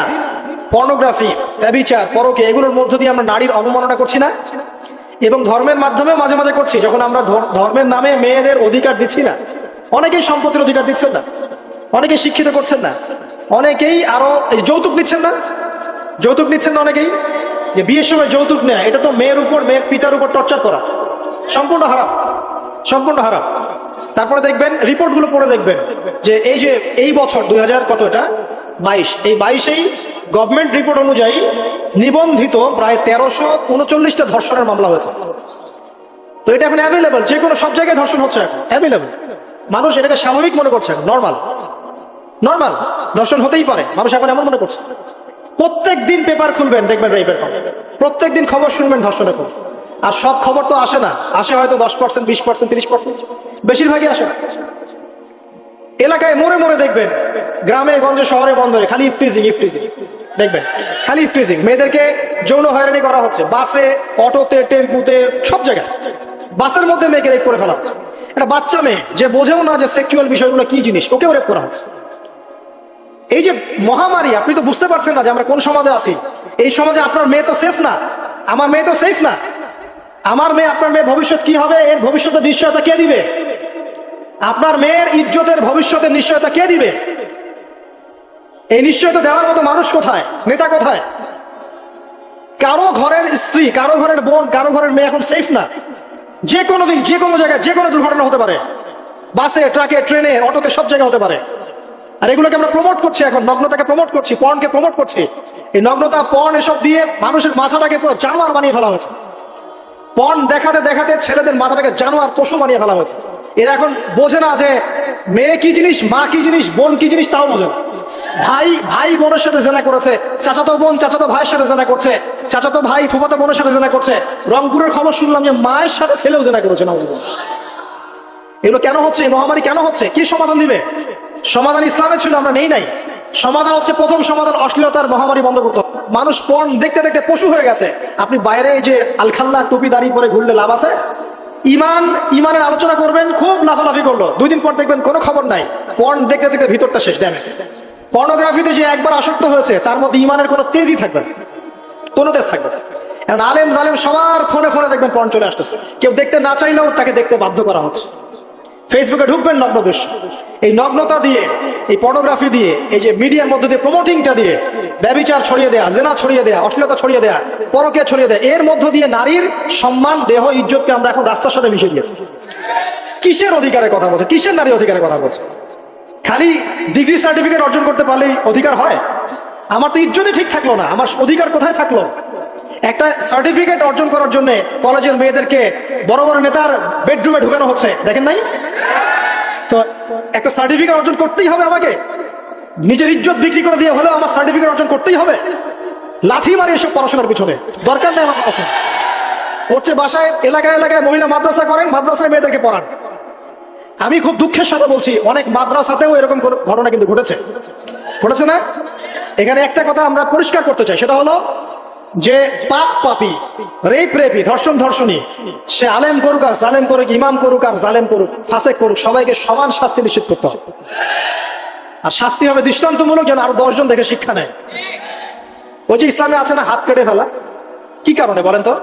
পর্নোগ্রাফি, ব্যভিচার, পরকে, এগুলোর মধ্য দিয়ে আমরা নারীর অবমাননা করছি না? এবং ধর্মের মাধ্যমে মাঝে মাঝে করছি, যখন আমরা ধর্মের নামে মেয়েদের অধিকার দিচ্ছি না। অনেকেই সম্পত্তির অধিকার দিচ্ছেন না, অনেকেই শিক্ষিত করছেন না, অনেকেই আরো যৌতুক নিচ্ছেন না, যৌতুক নিচ্ছেন না অনেকেই। যে বিয়ের সময় যৌতুক নেয়, এটা তো মেয়ের উপর, মেয়ের পিতার উপর টর্চার করা, সম্পূর্ণ হারাম, সম্পূর্ণ হারাম। তারপরে দেখবেন, রিপোর্ট গুলো পড়ে দেখবেন যে এই বছর 2000 কত এটা 22, এই 22-এই গভর্নমেন্ট রিপোর্ট অনুযায়ী নিবন্ধিত প্রায় 1339টা ধর্ষণের মামলা হয়েছে। তো এটা এখন অ্যাভেলেবল, যে কোনো সব জায়গায় ধর্ষণ হচ্ছে, এখন অ্যাভেলেবল। মানুষ এটাকে স্বাভাবিক মনে করছে, নর্মাল, নর্মাল ধর্ষণ হতেই পারে, মানুষ এখন এমন মনে করছে। প্রত্যেক দিন পেপার খুলবেন, দেখবেন রেপের খবর, প্রত্যেক দিন খবর শুনবেন ধর্ষণের খবর। আর সব খবর তো আসে না, আসে হয়তো 10%, 20%, 30%, বেশিরভাগই আসে না। এলাকায় মোড়ে মোড়ে দেখবেন, গ্রামে গঞ্জে শহরে বন্দরে খালি ইফটিজিং, ইফটিজিং দেখবেন, খালি ইফটিজিং। মেয়েদেরকে যৌন হয়রানি করা হচ্ছে, বাসে, অটোতে, টেম্পুতে, সব জায়গায়। বাসের মধ্যে মেয়েকে রেপ করে ফেলা হচ্ছে। একটা বাচ্চা মেয়ে যে বোঝেও না যে সেক্সুয়াল বিষয়গুলো কি জিনিস, ওকেও রেপ করা হচ্ছে। এই যে মহামারী, আপনি তো বুঝতে পারছেন না যে আমরা কোন সমাজে আছি। এই সমাজে আপনার মেয়ে তো সেফ না, আমার মেয়ে তো সেফ না। আমার মেয়ে, আপনার মেয়ের ভবিষ্যৎ কি হবে, এর ভবিষ্যতের নিশ্চয়তা কে দিবে? আপনার মেয়ের ইজ্জতের ভবিষ্যতের নিশ্চয়তা কে দিবে? এই নিশ্চয়তা দেওয়ার মতো মানুষ কোথায়, নেতা কোথায়? কারো ঘরের স্ত্রী, কারো ঘরের বোন, কারো ঘরের মেয়ে এখন সেফ না। যে কোনো দিন, যে কোনো জায়গায়, যে কোনো দুর্ঘটনা হতে পারে। বাসে, ট্রাকে, ট্রেনে, অটোতে, সব জায়গায় হতে পারে। আর এগুলোকে আমরা প্রমোট করছি, এখন নগ্নতাকে প্রমোট করছি, পর্নকে প্রমোট করছি। এই নগ্নতা, পর্ন, এসব দিয়ে মানুষের মাথাটাকে পুরো জানোয়ার বানিয়ে ফেলা হয়েছে। পর্ন দেখাতে দেখাতে ছেলেদের মাথাটাকে জানোয়ার, পশু বানিয়ে ফেলা হয়েছে। এরা এখন বোঝে না যে মেয়ে কি জিনিস, মা কি জিনিস, বোন কি জিনিস, তাও বোঝে না। ভাই বোনের সাথে জেনা করেছে, চাচাতো বোন চাচাতো ভাইয়ের সাথে জেনা করছে, চাচাতো ভাই ফুফাতো বোনের সাথে জেনা করছে। রংপুরের খবর শুনলাম যে মায়ের সাথে ছেলেও জেনা করেছে। এগুলো কেন হচ্ছে? এই মহামারী কেন হচ্ছে? কি সমাধান দিবে? সমাধান ইসলামে ছিল, আমরা নেই নাই। সমাধান হচ্ছে, প্রথম সমাধান অশ্লীলতার মহামারী বন্ধ করতে। মানুষ পর্ন দেখতে দেখতে পশু হয়ে গেছে। আপনি বাইরে যে আলখাল্লা টুপি দাঁড়িয়ে পরে ঘুরলে লাভ আছে? ইমানের আলোচনা করবেন, খুব লাফালাফি করলো, 2 দিন পর দেখবেন কোনো খবর নাই। পর্ন দেখতে দেখতে ভিতরটা শেষ, ড্যামেজ। পর্নোগ্রাফিতে যে একবার আসক্ত হয়েছে, তার মধ্যে ইমানের কোনো তেজই থাকবে না, কোনো তেজ থাকবে না। এখন আলেম জালেম সবার ফোনে ফোনে দেখবেন পর্ন চলে আসতেছে। কেউ দেখতে না চাইলেও তাকে দেখতে বাধ্য করা হচ্ছে। ফেসবুকে ঢুকবেন নগ্ন দৃশ্য, এই নগ্নতা দিয়ে, এই পর্নোগ্রাফি দিয়ে, এই যে মিডিয়ার মধ্যে দিয়ে প্রমোটিংটা দিয়ে ব্যভিচার ছড়িয়ে দেয়া, জেনা ছড়িয়ে দেয়া, অশ্লীলতা ছড়িয়ে দেয়া, পরকে ছড়িয়ে দেয়া, এর মধ্য দিয়ে নারীর সম্মান, দেহ, ইজ্জতকে আমরা এখন রাস্তার সাথে মিশিয়ে দিয়েছি। কিসের অধিকারের কথা বলছে? কিসের নারী অধিকারের কথা বলছে? খালি ডিগ্রি সার্টিফিকেট অর্জন করতে পারলেই অধিকার হয়? আমার তো ইজ্জতই ঠিক থাকলো না, আমার অধিকার কোথায় থাকলো? একটা সার্টিফিকেট অর্জন করার জন্য কলেজের মেয়েদেরকে বড় বড় নেতার বেডরুমে ঢুকানো হচ্ছে, দেখেন নাই? তো একটা সার্টিফিকেট অর্জন করতেই হবে আমাকে, নিজের ইজ্জত বিক্রি করে দিয়ে হলেও আমার সার্টিফিকেট অর্জন করতেই হবে। লাথি মারি এসব পড়াশোনার পিছনে, দরকার নেই আমার পড়াশোনা। হচ্ছে বাসায় এলাকায় এলাকায় মহিলা মাদ্রাসা করেন, মাদ্রাসায় মেয়েদেরকে পড়ান। আমি খুব দুঃখের সাথে বলছি, অনেক মাদ্রাসাতেও এরকম ঘটনা কিন্তু ঘটেছে না? এখানে একটা কথা আমরা পরিষ্কার করতে চাই, সেটা হলো যে পাপ পাপী, রেপী, ধর্ষণী, সে আলেম করুক আর জালেম করুক, ইমাম করুক আর জালেম করুক, ফাসেক করুক, সবাইকে সমান শাস্তি নিশ্চিত করতে হবে। আর শাস্তি হবে দৃষ্টান্তমূলক, যেন আরো 10 জন দেখে শিক্ষা নেয়। ওই যে ইসলামে আছে না হাত কেটে ফেলা, কি কারণে বলেন তো?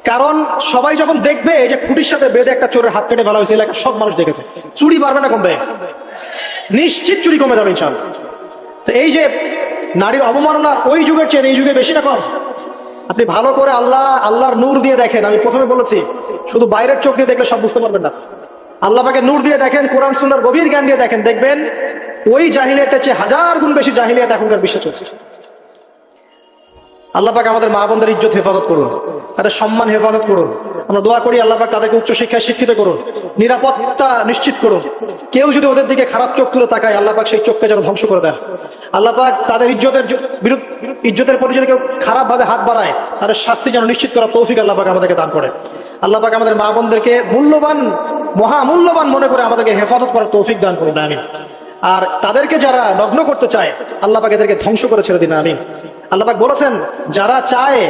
কারণ সবাই যখন দেখবে এই যে খুঁটির সাথে বেঁধে একটা চোরের হাত কেটে ফেলা হয়েছে, এলাকার সব মানুষ দেখেছে, চুরি বাড়বে না কমবে? নিশ্চিত চুরি কমে যাবে ইনশাআল্লাহ। তো এই যে নারীর অবমাননা ওই যুগের চেয়ে এই যুগে বেশি না কম? আপনি ভালো করে আল্লাহর নূর দিয়ে দেখেন। আমি প্রথমে বলেছি, শুধু বাইরের চোখ দিয়ে দেখলে সব বুঝতে পারবেন না। আল্লাহ পাকে নূর দিয়ে দেখেন, কোরআন সুন্নাহর গভীর জ্ঞান দিয়ে দেখেন, দেখবেন ওই জাহিলিয়াতের চেয়ে 1000 গুণ বেশি জাহিলিয়াত এখনকার বিশ্বে চলছে। আল্লাহ পাক আমাদের মা বোনদের ইজ্জত হেফাজত করুন, তাদের সম্মান হেফাজত করুন। আমরা দোয়া করি আল্লাহ পাক তাদেরকে উচ্চশিক্ষায় শিক্ষিত করুন, নিরাপত্তা নিশ্চিত করুন। কেউ যদি ওদের দিকে খারাপ চোখ তুলে তাকায়, আল্লাহ পাক সেই চোখকে যেন ধ্বংস করে দেন। আল্লাহ পাক তাদের ইজ্জতের প্রতি যদি কেউ খারাপ ভাবে হাত বাড়ায়, তাদের শাস্তি যেন নিশ্চিত করার তৌফিক আল্লাহ পাক আমাদেরকে দান করে। আল্লাহ পাক আমাদের মা বোনদেরকে মূল্যবান, মহামূল্যবান মনে করে আমাদেরকে হেফাজত করার তৌফিক দান করুন, আমিন। আর তাদেরকে যারা নগ্ন করতে চায়, আল্লাহ পাক এদেরকে ধ্বংস করে ছেড়ে দিন, আমিন। আল্লাহ পাক বলেছেন, যারা চায়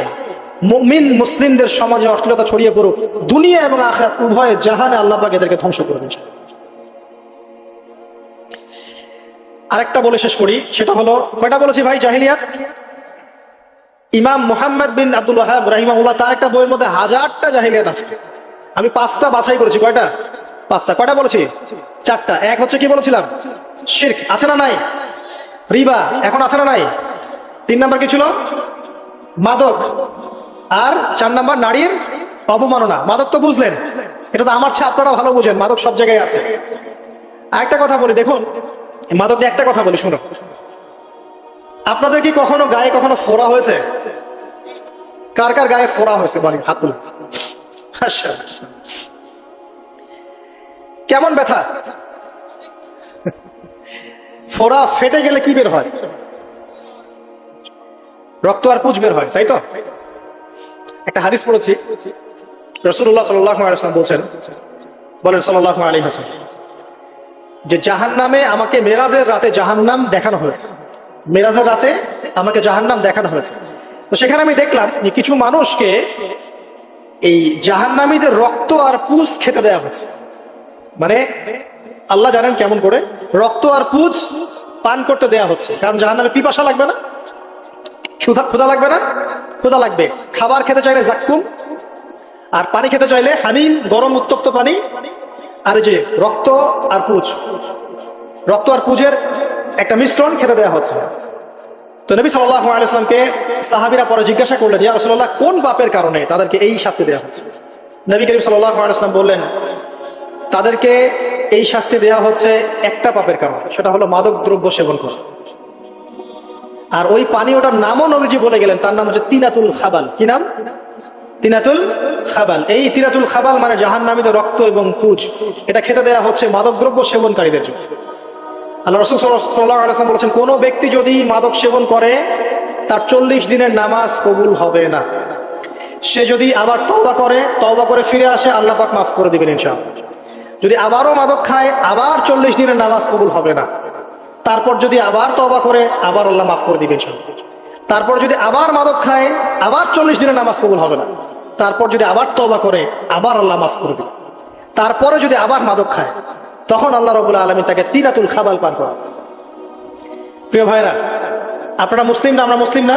মুমিন মুসলিমদের সমাজে অশ্লীলতা ছড়িয়ে পড়ুক, দুনিয়া এবং আখিরাত উভয় জাহানে আল্লাহ পাক এদেরকে ধ্বংস করবেন। আরেকটা বলে শেষ করি, সেটা হলো, কয়টা বলেছি ভাই জাহিলিয়াত? ইমাম মুহাম্মদ বিন আব্দুল ওয়াহাব রাহিমাহুল্লাহ তার একটা বইয়ের মধ্যে 1000টা জাহিলিয়াত আছে। আমি 5টা বাছাই করেছি। কয়টা? 5টা। কয়টা বলেছি? 4টা। এক হচ্ছে কি বলেছিলাম? শিরক। আছে না নাই? রিবা এখন আছে না নাই? 3 নাম্বার কি ছিল? মাদক। আর 4 নাম্বার নারীর অবমাননা। মাদক তো বুঝলেন, এটা তো আমার চেয়ে আপনারা ভালো বুঝেন, মাদক সব জায়গায় আছে। আরেকটা কথা বলি, দেখুন মাদক নিয়ে একটা কথা বলি, শুনো। আপনাদের কি কখনো গায়ে কখনো ফোড়া হয়েছে? কার কার গায়ে ফোড়া হয়েছে বলেন, হাত তুলুন। আচ্ছা, কেমন ব্যথা? ফোড়া ফেটে গেলে কি বের হয়? রক্ত আর পুঁজ বের হয়, তাই তো? একটা হাদিস পড়েছি, রাসূলুল্লাহ সাল্লাল্লাহু আলাইহি ওয়াসাল্লাম বলেন সাল্লাল্লাহু আলাইহি ওয়াসাল্লাম, যে জাহান্নামে আমাকে মেরাজের রাতে জাহান্নাম দেখানো হয়েছে। মেরাজের রাতে আমাকে জাহান্নাম দেখানো হয়েছে। তো সেখানে আমি দেখলাম যে কিছু মানুষকে এই জাহান্নামীদের রক্ত আর পুঁজ খেতে দেওয়া হচ্ছে। মানে আল্লাহ জানেন কেমন করে, রক্ত আর পুঁজ পান করতে দেয়া হচ্ছে। কারণ জাহান্নামে পিপাসা লাগবে না? ক্ষুধা লাগবে না? ক্ষুধা লাগবে। খাবার খেতে চাইলে জাক্কুম, আর পানি খেতে চাইলে হামিম, গরম উত্তপ্ত পানি। আর যে রক্ত আর পুঁজের একটা মিশ্রণ খেতে দেওয়া হচ্ছে। তো নবী সাল্লাল্লাহু আলাইহি ওয়াসাল্লামকে সাহাবীরা পরে জিজ্ঞাসা করলেন, ইয়া রাসূলুল্লাহ, কোন পাপের কারণে তাদেরকে এই শাস্তি দেওয়া হচ্ছে? নবী করিম সাল্লাল্লাহু আলাইহি ওয়াসাল্লাম বললেন, তাদেরকে এই শাস্তি দেওয়া হচ্ছে একটা পাপের কারণে, সেটা হলো মাদক দ্রব্য সেবন করা। আর ওই পানীয়টার নামও নবীজি বলে গেলেন, তার নাম হচ্ছে তিনাতুল খাবাল। কি নাম? তিনাতুল খাবাল। এই তিনাতুল খাবাল মানে জাহান্নামীদের রক্ত এবং পুঁজ, এটা খেতে দেওয়া হচ্ছে মাদক দ্রব্য সেবনকারীদের জন্য। আল্লাহ রাসূল সাল্লাল্লাহু আলাইহি ওয়াসাল্লাম বলেছেন, কোন ব্যক্তি যদি মাদক সেবন করে, তার 40 দিনের নামাজ কবুল হবে না। সে যদি আবার তওবা করে ফিরে আসে, আল্লাহ পাক মাফ করে দিবেন ইনশাআল্লাহ। যদি আবারও মাদক খায়, আবার 40 দিনের নামাজ কবুল হবে না। তারপর যদি আবার তওবা করে, আবার আল্লাহ মাফ করে দিবেন ইনশাআল্লাহ। তারপর যদি আবার মাদক খায়, আবার 40 দিনের নামাজ কবুল হবে না। তারপর যদি আবার তওবা করে, আবার আল্লাহ মাফ করে দিবেন। তারপরে যদি আবার মাদক খায়, তখন আল্লাহ রাব্বুল আলামিন তাকে তিনাতুল খাবাল পান করান। প্রিয় ভাইরা, আপনারা মুসলিম না? আমরা মুসলিম না?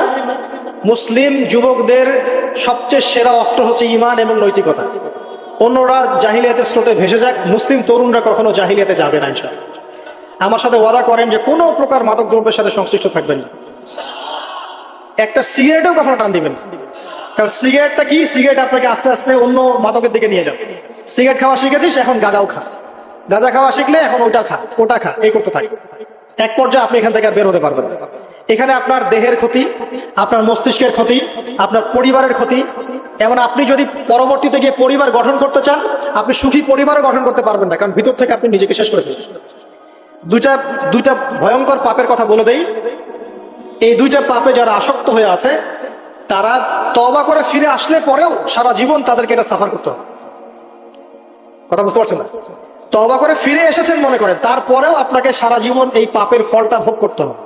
মুসলিম যুবকদের সবচেয়ে সেরা অস্ত্র হচ্ছে ঈমান এবং নৈতিকতা। অন্যরা জাহিলিয়াতের স্রোতে ভেসে যাক, মুসলিম তরুণরা কখনো জাহিলিয়াতে যাবে না ইনশাআল্লাহ। আমার সাথে ওয়াদা করেন যে কোনো প্রকার মাদক দ্রব্যের সাথে সংশ্লিষ্ট থাকবেন না। একটা সিগারেটও কখনো টান দিবেন না। কারণ সিগারেটটা কি, সিগারেট আপনাকে আস্তে আস্তে অন্য মাদকের দিকে নিয়ে যাবে। সিগারেট খাওয়া শিখেছিস, এখন গাঁজাও খা। গাঁজা খাওয়া শিখলে এখন ওটা খা, ওটা খা, এই করতে থাকে। এক পর্যায়ে আপনি এখান থেকে আর বের হতে পারবেন না। এখানে আপনার দেহের ক্ষতি, আপনার মস্তিষ্কের ক্ষতি, আপনার পরিবারের ক্ষতি। এমন আপনি যদি পরবর্তীতে গিয়ে পরিবার গঠন করতে চান, আপনি সুখী পরিবারও গঠন করতে পারবেন না, কারণ ভিতর থেকে আপনি নিজেকে শেষ করে ফেলছেন। দুইটা ভয়ঙ্কর পাপের কথা বলে দেই। এই দুইটা পাপে যারা আসক্ত হয়ে আছে, তারা তওবা করে ফিরে আসলে পরেও সারা জীবন তাদেরকে এটা সাফার করতে হবে। কথা বুঝতে পারছেন না? তওবা করে ফিরে এসেছেন মনে করেন, তারপরেও আপনাকে সারা জীবন এই পাপের ফলটা ভোগ করতে হবে।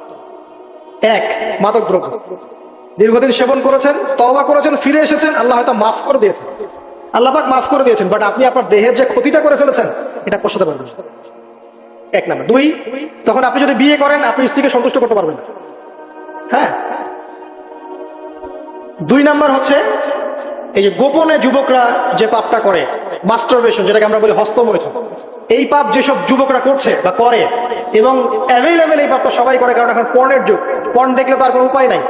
এক, মাদক দ্রব্য দীর্ঘদিন সেবন করেছেন, তওবা করেছেন, ফিরে এসেছেন, আল্লাহ হয়তো মাফ করে দিয়েছেন, আল্লাহ পাক মাফ করে দিয়েছেন, বাট আপনি আপনার দেহের যে ক্ষতিটা করে ফেলেছেন এটা পোষাতে পারবেন না। এক নাম্বার। দুই, তখন আপনি যদি বিয়ে করেন, আপনি স্ত্রীকে সন্তুষ্ট করতে পারবেন না। হ্যাঁ। দুই নাম্বার হচ্ছে এই যে গোপনে যুবকরা যে পাপটা করে, মাস্টারবেশন, যেটাকে আমরা বলি হস্তমৈথুন, এই পাপ যেসব যুবকরা করছে বা করে, এবং অ্যাভেলেবেল এই পাপটা সবাই করে, কারণ এখন পর্নের যুগ, পর্ন দেখলে তো আর কোনো উপায় নাই,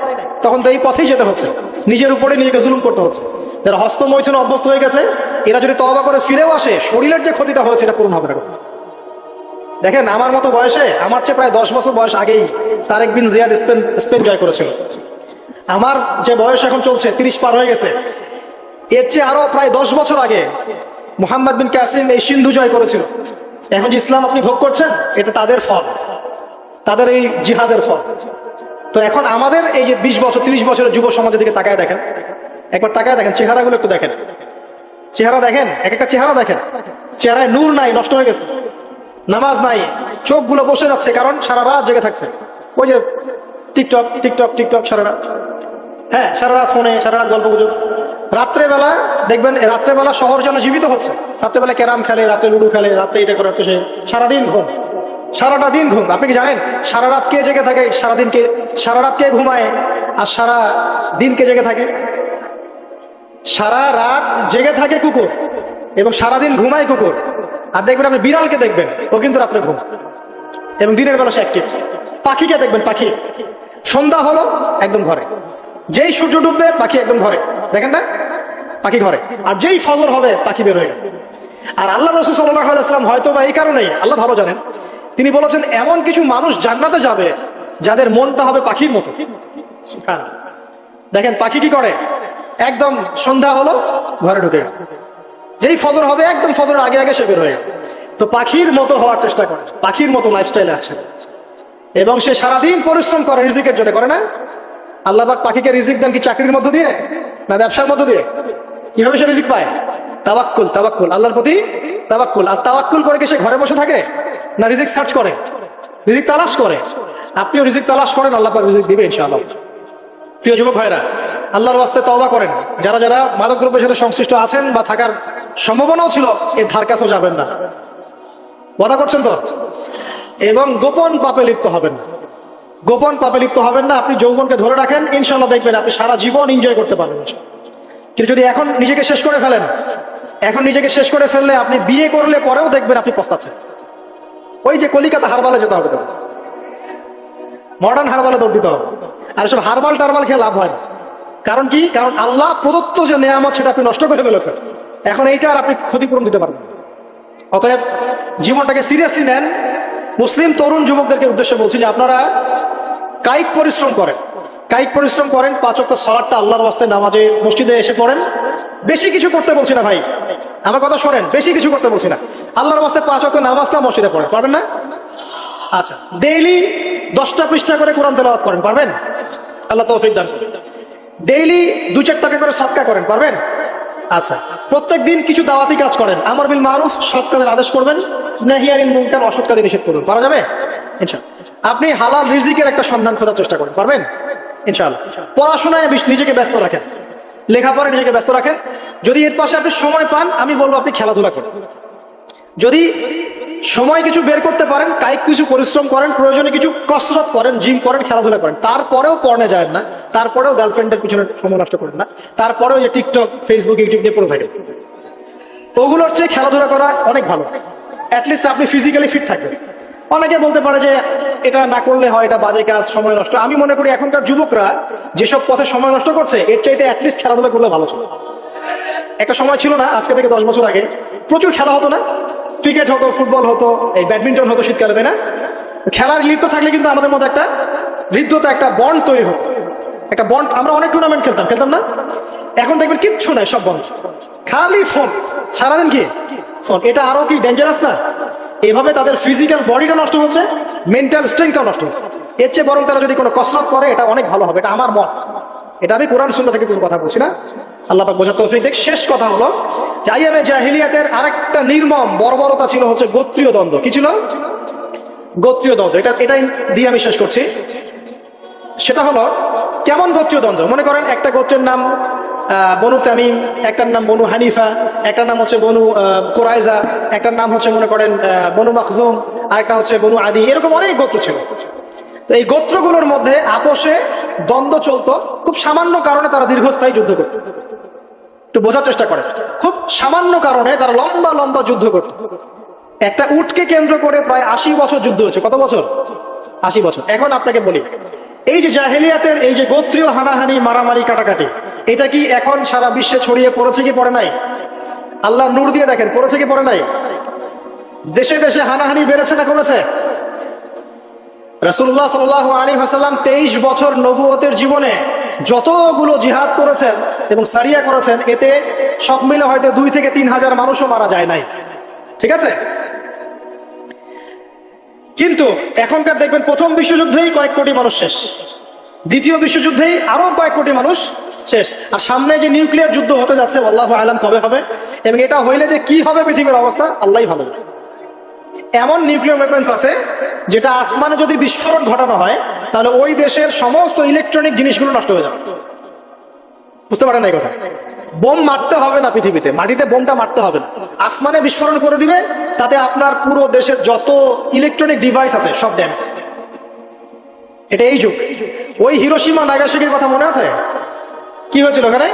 তখন তো এই পথেই যেতে হচ্ছে, নিজের উপরে নিজেকে জুলুম করতে হচ্ছে। যারা হস্তমৈথুন অভ্যস্ত হয়ে গেছে, এরা যদি তওবা করে ফিরেও আসে, শরীরের যে ক্ষতিটা হয়েছে এটা পূরণ হবে না। দেখেন, আমার মতো বয়সে, আমার চেয়ে প্রায় 10 বছর বয়স আগেই তারেক বিন জিয়াদ স্পেন জয় করেছিল। আমার যে বয়স এখন চলছে 30 পার হয়ে গেছে, এর চেয়ে আরো প্রায় 10 বছর আগে মুহাম্মদ বিন কাসিম এই সিন্ধু জয় করেছিল। এখন যে ইসলাম আপনি ভোগ করছেন, এটা তাদের ফল, তাদের এই জিহাদের ফল। তো এখন আমাদের এই যে 20 বছর 30 বছরের যুব সমাজের দিকে তাকায় দেখেন, একবার তাকায় দেখেন, চেহারাগুলো একটু দেখেন, চেহারা দেখেন, এক একটা চেহারা দেখেন, চেহারায় নূর নাই, নষ্ট হয়ে গেছে, নামাজ নাই, চোখগুলো বসে যাচ্ছে, কারণ সারা রাত জেগে থাকছে। ওই যে টিকটক টিকটক টিকটক সারা রাত, হ্যাঁ, সারা রাত ফোনে, সারা রাত গল্প গুজব। রাত্রেবেলা দেখবেন, রাত্রেবেলা শহর যেন জীবিত হচ্ছে, রাত্রেবেলা ক্যারাম খেলে, রাত্রে লুডু খেলে, রাত্রে এটা করে, সে সারাদিন ঘুম, সারাটা দিন ঘুম। আপনি কি জানেন সারা রাত কে জেগে থাকে, সারা রাত কে ঘুমায়, আর সারা দিন কে জেগে থাকে? সারা রাত জেগে থাকে কুকুর, এবং সারাদিন ঘুমায় কুকুর। আর দেখবেন আপনি বিড়ালকে দেখবেন, ও কিন্তু রাত্রে ঘুম, এবং দিনের বেলা সে অ্যাক্টিভ। পাখিকে দেখবেন, পাখি সন্ধ্যা হলো একদম ঘরে, যেই সূর্য ডুববে পাখি একদম ঘরে, দেখেন না, পাখি ঘরে। আর যেই ফজর হবে পাখি বের হয়ে। আর আল্লাহ রাসূল সাল্লাল্লাহু আলাইহি ওয়াসাল্লাম হয়তো বা এই কারণেই, আল্লাহ ভালো জানেন, তিনি বলেছেন এমন কিছু মানুষ জান্নাতে যাবে যাদের মনটা হবে পাখির মতো। দেখেন পাখি কি করে, একদম সন্ধ্যা হলো ঘরে ঢুকে, যেই ফজর হবে একদম ফজরের আগে আগে সে বের হয়ে। তো পাখির মতো হওয়ার চেষ্টা করে, পাখির মতো লাইফস্টাইলে আছে, এবং সে সারাদিন পরিশ্রম করে রিজিকের জন্য, করে না? আল্লাহ পাক পাখিকে রিজিক দেন কি চাকরির মধ্য দিয়ে, না ব্যবসার মধ্য দিয়ে? কিভাবে সে রিজিক পায়? তাওয়াক্কুল, তাওয়াক্কুল, আল্লাহর প্রতি তাওয়াক্কুল। আর তাওয়াক্কুল করে কি সে ঘরে বসে থাকে, না রিজিক সার্চ করে, রিজিক তালাশ করে? আপনিও রিজিক তালাশ করেন, আল্লাহ পাক রিজিক দিবে ইনশাআল্লাহ। প্রিয় যুবক ভাইরা, আল্লাহর ওয়াস্তে তওবা করেন। যারা যারা মাদক দ্রব্যের সাথে সংশ্লিষ্ট আছেন বা থাকার সম্ভাবনাও ছিল, এর ধার কাছেও যাবেন না। ওয়াদা করছেন তো? এবং গোপন পাপে লিপ্ত হবেন না, গোপন পাপে লিপ্ত হবেন না। আপনি যৌবনকে ধরে রাখেন, ইনশাআল্লাহ দেখবেন আপনি সারা জীবন এনজয় করতে পারবেন। কিন্তু যদি এখন নিজেকে শেষ করে ফেলেন, এখন নিজেকে শেষ করে ফেললে আপনি বিয়ে করলে পরেও দেখবেন আপনি পস্তাচ্ছেন। ওই যে কলিকাতা হারবালে যেতে হবে, মডার্ন হারবালে দৌড় দিতে হবে। আর সব হারবাল টারবাল খেয়ে লাভ হয় না। কারণ কি? কারণ আল্লাহ প্রদত্ত যে নেয়ামত সেটা আপনি নষ্ট করে ফেলেছেন, এখন এইটা আর আপনি ক্ষতিপূরণ দিতে পারবেন। অতএব জীবনটাকে সিরিয়াসলি নেন। মুসলিম তরুণ যুবকদেরকে উদ্দেশ্যে বলছি যে আপনারা কায়িক পরিশ্রম করেন, কায়িক পরিশ্রম করেন। 5 ওয়াক্ত সালাতটা আল্লাহর ওয়াস্তে নামাজে মসজিদে এসে পড়েন। বেশি কিছু করতে বলছি না ভাই, আমার কথা শোনেন, বেশি কিছু করতে বলছি না। আল্লাহর ওয়াস্তে 5 ওয়াক্ত নামাজটা মসজিদে পড়েন, পারবেন না? আচ্ছা, ডেইলি 10টা পৃষ্ঠা করে কোরআন তেলাওয়াত করেন, পারবেন? আল্লাহ তৌফিক দান করুন। ডেইলি 2-4 টাকা করে সদকা করেন, পারবেন? আচ্ছা, প্রত্যেক দিন কিছু দাওয়াতি কাজ করেন, আমর বিল মারুফ, সৎ কাজের আদেশ করবেন, নাহি আনিল মুনকার, অসৎ কাজে নিষেধ করুন। পারা যাবে ইনশাআল্লাহ। আপনি হালাল রিজিকের একটা সন্ধান খোঁজার চেষ্টা করেন, পারবেন ইনশাআল্লাহ। পড়াশোনায় নিজেকে ব্যস্ত রাখেন, লেখাপড়ায় নিজেকে ব্যস্ত রাখেন। যদি এর পাশে আপনি সময় পান, আমি বলবো আপনি খেলাধুলা করেন। যদি সময় কিছু বের করতে পারেন, কায়িক কিছু পরিশ্রম করেন, প্রয়োজনে কিছু কসরত করেন, জিম করেন, খেলাধুলা করেন। তারপরেও পড়নে যায় না, তারপরেও গার্লফ্রেন্ডের পিছনে সময় নষ্ট করেন না, তারপরেও যে টিকটক, ফেসবুক, ইউটিউব নিয়ে পড়ে থাকেন, ওগুলোর চেয়ে খেলাধুলা করা অনেক ভালো। অ্যাটলিস্ট আপনি ফিজিক্যালি ফিট থাকবেন। অনেকে বলতে পারে যে এটা না করলে হয়, এটা বাজে কাজ, সময় নষ্ট। আমি মনে করি এখনকার যুবকরা যেসব পথে সময় নষ্ট করছে এর চাইতে অ্যাটলিস্ট খেলাধুলা করলে ভালো ছিল। একটা সময় ছিল না, আজকে থেকে 10 বছর আগে প্রচুর খেলা হতো না? ক্রিকেট হতো, ফুটবল হতো, এই ব্যাডমিন্টন হতো শীতকালে, তাই না? খেলার লিপ্ত থাকলে কিন্তু আমাদের মধ্যে একটা হৃদ্যতা, একটা বন্ড তৈরি হতো, একটা বন্ড। আমরা অনেক টুর্নামেন্ট খেলতাম না? এখন দেখবেন কিচ্ছু নাই, সব বন্ধ, খালি ফোন, সারাদিন কি ফোন। এটা আরো কি ডেঞ্জারাস না? এভাবে তাদের ফিজিক্যাল বডিটা নষ্ট হচ্ছে, মেন্টাল স্ট্রেংথটাও নষ্ট হচ্ছে। এর চেয়ে বরং তারা যদি কোনো কসরত করে এটা অনেক ভালো হবে, এটা আমার মত। এটা আমি কোরআন সুন্নাহ থেকে কোনো কথা বলছি না, আল্লাহ পাক বোঝার তৌফিক দেখ। শেষ কথা হলো যে আইয়ামে জাহিলিয়াতের আরেকটা নির্মম বর্বরতা ছিল হচ্ছে গোত্রীয় দ্বন্দ্ব। কি ছিল? গোত্রীয় দ্বন্দ্ব। এটাই দিয়ে আমি শেষ করছি। সেটা হলো কেমন গোত্রীয় দ্বন্দ্ব? মনে করেন একটা গোত্রের নাম বনু তামিম, একটার নাম বনু হানিফা, একটার নাম হচ্ছে বনু কুরাইজা, একটার নাম হচ্ছে মনে করেন বনু মাখজুম, আরেকটা হচ্ছে বনু আদি। এরকম অনেক গোত্র ছিল। তো এই গোত্রগুলোর মধ্যে আপোষে দ্বন্দ্ব চলতো। খুব সামান্য কারণে তারা দীর্ঘস্থায়ী যুদ্ধ করত। একটু বোঝার চেষ্টা করে, খুব সামান্য কারণে তারা লম্বা লম্বা যুদ্ধ করত। একটা উটকে কেন্দ্র করে প্রায় 80 বছর যুদ্ধ হয়েছে। কত বছর? 80 বছর। এখন আপনাকে বলি, এই যে জাহেলিয়াতের এই যে গোত্রীয় হানাহানি, মারামারি, কাটাকাটি, এটা কি এখন সারা বিশ্বে ছড়িয়ে পড়েছে কি পড়ে নাই? আল্লাহ নূর দিয়ে দেখেন, পড়েছে কি পড়ে নাই? দেশে দেশে হানাহানি বেড়েছে না কমেছে? রাসূলুল্লাহ সাল্লাল্লাহু আলাইহি ওয়াসাল্লাম 23 বছর নবুয়তের জীবনে যতগুলো জিহাদ করেছেন এবং সারিয়া করেছেন, এতে সব মিলে হয়তো 2 থেকে 3 হাজার মানুষও মারা যায় নাই। ঠিক আছে? কিন্তু এখনকার দেখবেন প্রথম বিশ্বযুদ্ধেই কয়েক কোটি মানুষ শেষ, দ্বিতীয় বিশ্বযুদ্ধেই আরো কয়েক কোটি মানুষ শেষ, আর সামনে যে নিউক্লিয়ার যুদ্ধ হতে যাচ্ছে আল্লাহু আলাম কবে হবে, এবং এটা হইলে যে কি হবে পৃথিবীর অবস্থা আল্লাহই ভালো জানে। এমন নিউক্লিয়ার ওয়েপন্স আছে যেটা আসমানে যদি বিস্ফোরণ ঘটানো হয় তাহলে ওই দেশের সমস্ত ইলেকট্রনিক জিনিসগুলো নষ্ট হয়ে যাবে। বুঝতে পারেন এই কথা? বোম মারতে হবে না পৃথিবীতে, মাটিতে বোমটা মারতে হবে না, আসমানে বিস্ফোরণ করে দিবে, তাতে আপনার পুরো দেশের যত ইলেকট্রনিক ডিভাইস আছে সব ড্যামেজ। এটা এই যুগ। ওই হিরোশিমা নাগাসাকির কথা মনে আছে? কি হয়েছিল ওখানে